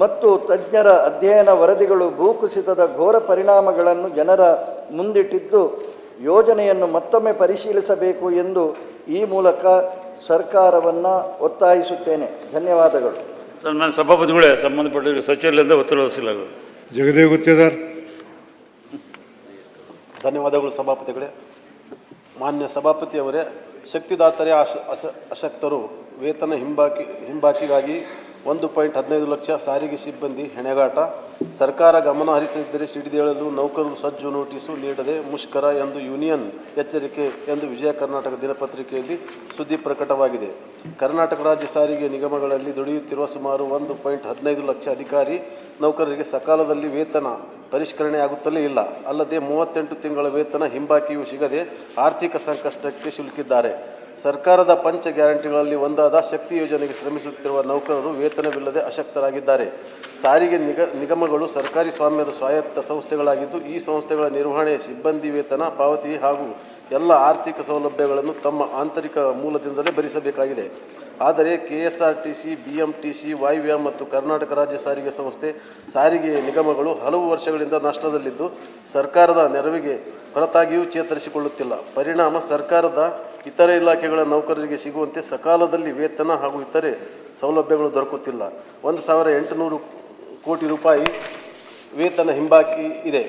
ಮತ್ತು ತಜ್ಞರ ಅಧ್ಯಯನ ವರದಿಗಳು ಭೂಕುಸಿತದ ಘೋರ ಪರಿಣಾಮಗಳನ್ನು ಜನರ ಮುಂದಿಟ್ಟಿದ್ದು, ಯೋಜನೆಯನ್ನು ಮತ್ತೊಮ್ಮೆ ಪರಿಶೀಲಿಸಬೇಕು ಎಂದು ಈ ಮೂಲಕ ಸರ್ಕಾರವನ್ನು ಒತ್ತಾಯಿಸುತ್ತೇನೆ. ಧನ್ಯವಾದಗಳು. ಸನ್ಮಾನ್ಯ ಸಭಾಪತಿಗಳೇ, ಸಂಬಂಧಪಟ್ಟ ಸಚಿವರಿಂದ ಉತ್ತರ ವಹಿಸಲಾಗುವುದು. ಜಗದೇವ್ ಗುತ್ತೇದಾರ್. ಧನ್ಯವಾದಗಳು ಸಭಾಪತಿಗಳೇ. ಮಾನ್ಯ ಸಭಾಪತಿಯವರೇ, ಶಕ್ತಿದಾತರೇ ಅಶಕ್ತರು ವೇತನ ಹಿಂಬಾಕಿಗಾಗಿ 1.15 ಲಕ್ಷ ಸಾರಿಗೆ ಸಿಬ್ಬಂದಿ ಹೆಣೆಗಾಟ. ಸರ್ಕಾರ ಗಮನ ಹರಿಸದಿದ್ದರೆ ಸಿಡಿದೇಳಲು ನೌಕರರು ಸಜ್ಜು ನೋಟಿಸು ನೀಡದೆ ಮುಷ್ಕರ ಎಂದು ಯೂನಿಯನ್ ಎಚ್ಚರಿಕೆ ಎಂದು ವಿಜಯ ಕರ್ನಾಟಕ ದಿನಪತ್ರಿಕೆಯಲ್ಲಿ ಸುದ್ದಿ ಪ್ರಕಟವಾಗಿದೆ. ಕರ್ನಾಟಕ ರಾಜ್ಯ ಸಾರಿಗೆ ನಿಗಮಗಳಲ್ಲಿ ದುಡಿಯುತ್ತಿರುವ ಸುಮಾರು 1.15 ಲಕ್ಷ ಅಧಿಕಾರಿ ನೌಕರರಿಗೆ ಸಕಾಲದಲ್ಲಿ ವೇತನ ಪರಿಷ್ಕರಣೆಯಾಗುತ್ತಲೇ ಇಲ್ಲ. ಅಲ್ಲದೆ 38 ತಿಂಗಳ ವೇತನ ಹಿಂಬಾಕಿಯೂ ಸಿಗದೆ ಆರ್ಥಿಕ ಸಂಕಷ್ಟಕ್ಕೆ ಸಿಲುಕಿದ್ದಾರೆ. ಸರ್ಕಾರದ ಪಂಚ ಗ್ಯಾರಂಟಿಗಳಲ್ಲಿ ಒಂದಾದ ಶಕ್ತಿ ಯೋಜನೆಗೆ ಶ್ರಮಿಸುತ್ತಿರುವ ನೌಕರರು ವೇತನವಿಲ್ಲದೆ ಅಶಕ್ತರಾಗಿದ್ದಾರೆ. ಸಾರಿಗೆ ನಿಗಮಗಳು ಸರ್ಕಾರಿ ಸ್ವಾಮ್ಯದ ಸ್ವಾಯತ್ತ ಸಂಸ್ಥೆಗಳಾಗಿದ್ದು, ಈ ಸಂಸ್ಥೆಗಳ ನಿರ್ವಹಣೆಯ ಸಿಬ್ಬಂದಿ ವೇತನ ಪಾವತಿ ಹಾಗೂ ಎಲ್ಲ ಆರ್ಥಿಕ ಸೌಲಭ್ಯಗಳನ್ನು ತಮ್ಮ ಆಂತರಿಕ ಮೂಲದಿಂದಲೇ ಭರಿಸಬೇಕಾಗಿದೆ. ಆದರೆ KSRTC, BMTC, ವಾಯುವ್ಯ ಮತ್ತು ಕರ್ನಾಟಕ ರಾಜ್ಯ ಸಾರಿಗೆ ಸಂಸ್ಥೆ ಸಾರಿಗೆ ನಿಗಮಗಳು ಹಲವು ವರ್ಷಗಳಿಂದ ನಷ್ಟದಲ್ಲಿದ್ದು, ಸರ್ಕಾರದ ನೆರವಿಗೆ ಹೊರತಾಗಿಯೂ ಚೇತರಿಸಿಕೊಳ್ಳುತ್ತಿಲ್ಲ. ಪರಿಣಾಮ ಸರ್ಕಾರದ ಇತರೆ ಇಲಾಖೆಗಳ ನೌಕರರಿಗೆ ಸಿಗುವಂತೆ ಸಕಾಲದಲ್ಲಿ ವೇತನ ಹಾಗೂ ಇತರೆ ಸೌಲಭ್ಯಗಳು ದೊರಕುತ್ತಿಲ್ಲ. 1,800 ಕೋಟಿ ರೂಪಾಯಿ ವೇತನ ಹಿಂಬಾಕಿ ಇದೆ.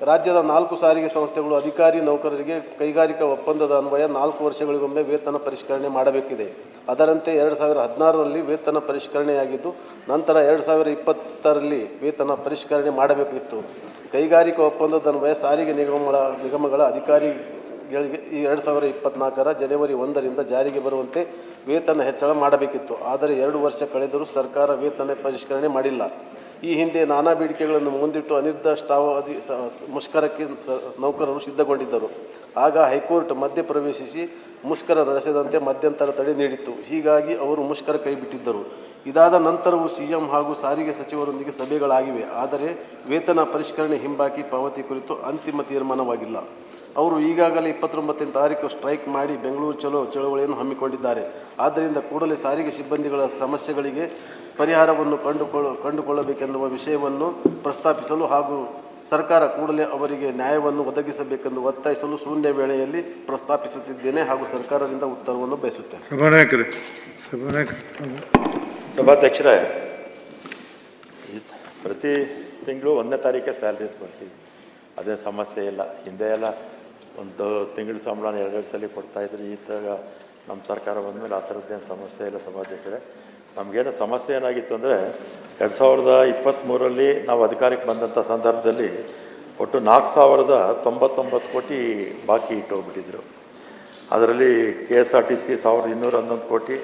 ರಾಜ್ಯದ 4 ಸಾರಿಗೆ ಸಂಸ್ಥೆಗಳು ಅಧಿಕಾರಿ ನೌಕರರಿಗೆ ಕೈಗಾರಿಕಾ ಒಪ್ಪಂದದ ಅನ್ವಯ 4 ವರ್ಷಗಳಿಗೊಮ್ಮೆ ವೇತನ ಪರಿಷ್ಕರಣೆ ಮಾಡಬೇಕಿದೆ. ಅದರಂತೆ 2016ರಲ್ಲಿ ವೇತನ ಪರಿಷ್ಕರಣೆಯಾಗಿದ್ದು, ನಂತರ 2020ರಲ್ಲಿ ವೇತನ ಪರಿಷ್ಕರಣೆ ಮಾಡಬೇಕಿತ್ತು. ಕೈಗಾರಿಕಾ ಒಪ್ಪಂದದ ಅನ್ವಯ ಸಾರಿಗೆ ನಿಗಮಗಳ ಅಧಿಕಾರಿಗಳಿಗೆ ಈ 2024ರ ಜನವರಿ 1ರಿಂದ ಜಾರಿಗೆ ಬರುವಂತೆ ವೇತನ ಹೆಚ್ಚಳ ಮಾಡಬೇಕಿತ್ತು. ಆದರೆ 2 ವರ್ಷ ಕಳೆದರೂ ಸರ್ಕಾರ ವೇತನ ಪರಿಷ್ಕರಣೆ ಮಾಡಿಲ್ಲ. ಈ ಹಿಂದೆ ನಾನಾ ಬೇಡಿಕೆಗಳನ್ನು ಮುಂದಿಟ್ಟು ಅನಿರ್ದಿಷ್ಟಾವಧಿ ಮುಷ್ಕರಕ್ಕೆ ನೌಕರರು ಸಿದ್ಧಗೊಂಡಿದ್ದರು. ಆಗ ಹೈಕೋರ್ಟ್ ಮಧ್ಯ ಪ್ರವೇಶಿಸಿ ಮುಷ್ಕರ ನಡೆಸದಂತೆ ಮಧ್ಯಂತರ ತಡೆ ನೀಡಿತ್ತು. ಹೀಗಾಗಿ ಅವರು ಮುಷ್ಕರ ಕೈಬಿಟ್ಟಿದ್ದರು. ಇದಾದ ನಂತರವೂ CM ಹಾಗೂ ಸಾರಿಗೆ ಸಚಿವರೊಂದಿಗೆ ಸಭೆಗಳಾಗಿವೆ. ಆದರೆ ವೇತನ ಪರಿಷ್ಕರಣೆ ಹಿಂಬಾಕಿ ಪಾವತಿ ಕುರಿತು ಅಂತಿಮ ತೀರ್ಮಾನವಾಗಿಲ್ಲ. ಅವರು ಈಗಾಗಲೇ 29ನೇ ತಾರೀಕು ಸ್ಟ್ರೈಕ್ ಮಾಡಿ ಬೆಂಗಳೂರು ಚಲೋ ಚಳವಳಿಯನ್ನು ಹಮ್ಮಿಕೊಂಡಿದ್ದಾರೆ. ಆದ್ದರಿಂದ ಕೂಡಲೇ ಸಾರಿಗೆ ಸಿಬ್ಬಂದಿಗಳ ಸಮಸ್ಯೆಗಳಿಗೆ ಪರಿಹಾರವನ್ನು ಕಂಡುಕೊಳ್ಳಬೇಕೆನ್ನುವ ವಿಷಯವನ್ನು ಪ್ರಸ್ತಾಪಿಸಲು ಹಾಗೂ ಸರ್ಕಾರ ಕೂಡಲೇ ಅವರಿಗೆ ನ್ಯಾಯವನ್ನು ಒದಗಿಸಬೇಕೆಂದು ಒತ್ತಾಯಿಸಲು ಶೂನ್ಯ ವೇಳೆಯಲ್ಲಿ ಪ್ರಸ್ತಾಪಿಸುತ್ತಿದ್ದೇನೆ ಹಾಗೂ ಸರ್ಕಾರದಿಂದ ಉತ್ತರವನ್ನು ಬಯಸುತ್ತೇನೆ. ಸಭಾಧ್ಯಕ್ಷರೇ, ಪ್ರತಿ ತಿಂಗಳು 1ನೇ ತಾರೀಕೆ ಸ್ಯಾಲ್ರೀಸ್ ಬರ್ತೀವಿ, ಅದೇ ಸಮಸ್ಯೆ ಇಲ್ಲ. ಹಿಂದೆ ಎಲ್ಲ ಒಂದು ತಿಂಗಳ ಸಂಬಳನ 2 ಸಲ ಕೊಡ್ತಾಯಿದ್ರು. ಈಗ ನಮ್ಮ ಸರ್ಕಾರ ಬಂದಮೇಲೆ ಆ ಥರದ್ದೇನು ಸಮಸ್ಯೆ ಇಲ್ಲ. ಸಭಾಧ್ಯಕ್ಷರೇ, ನಮಗೇನು ಸಮಸ್ಯೆ ಏನಾಗಿತ್ತು ಅಂದರೆ 2023ರಲ್ಲಿ ನಾವು ಅಧಿಕಾರಕ್ಕೆ ಬಂದಂಥ ಸಂದರ್ಭದಲ್ಲಿ ಒಟ್ಟು 4,099 ಕೋಟಿ ಬಾಕಿ ಇಟ್ಟೋಗ್ಬಿಟ್ಟಿದ್ರು. ಅದರಲ್ಲಿ KSRTC 1,211 ಕೋಟಿ,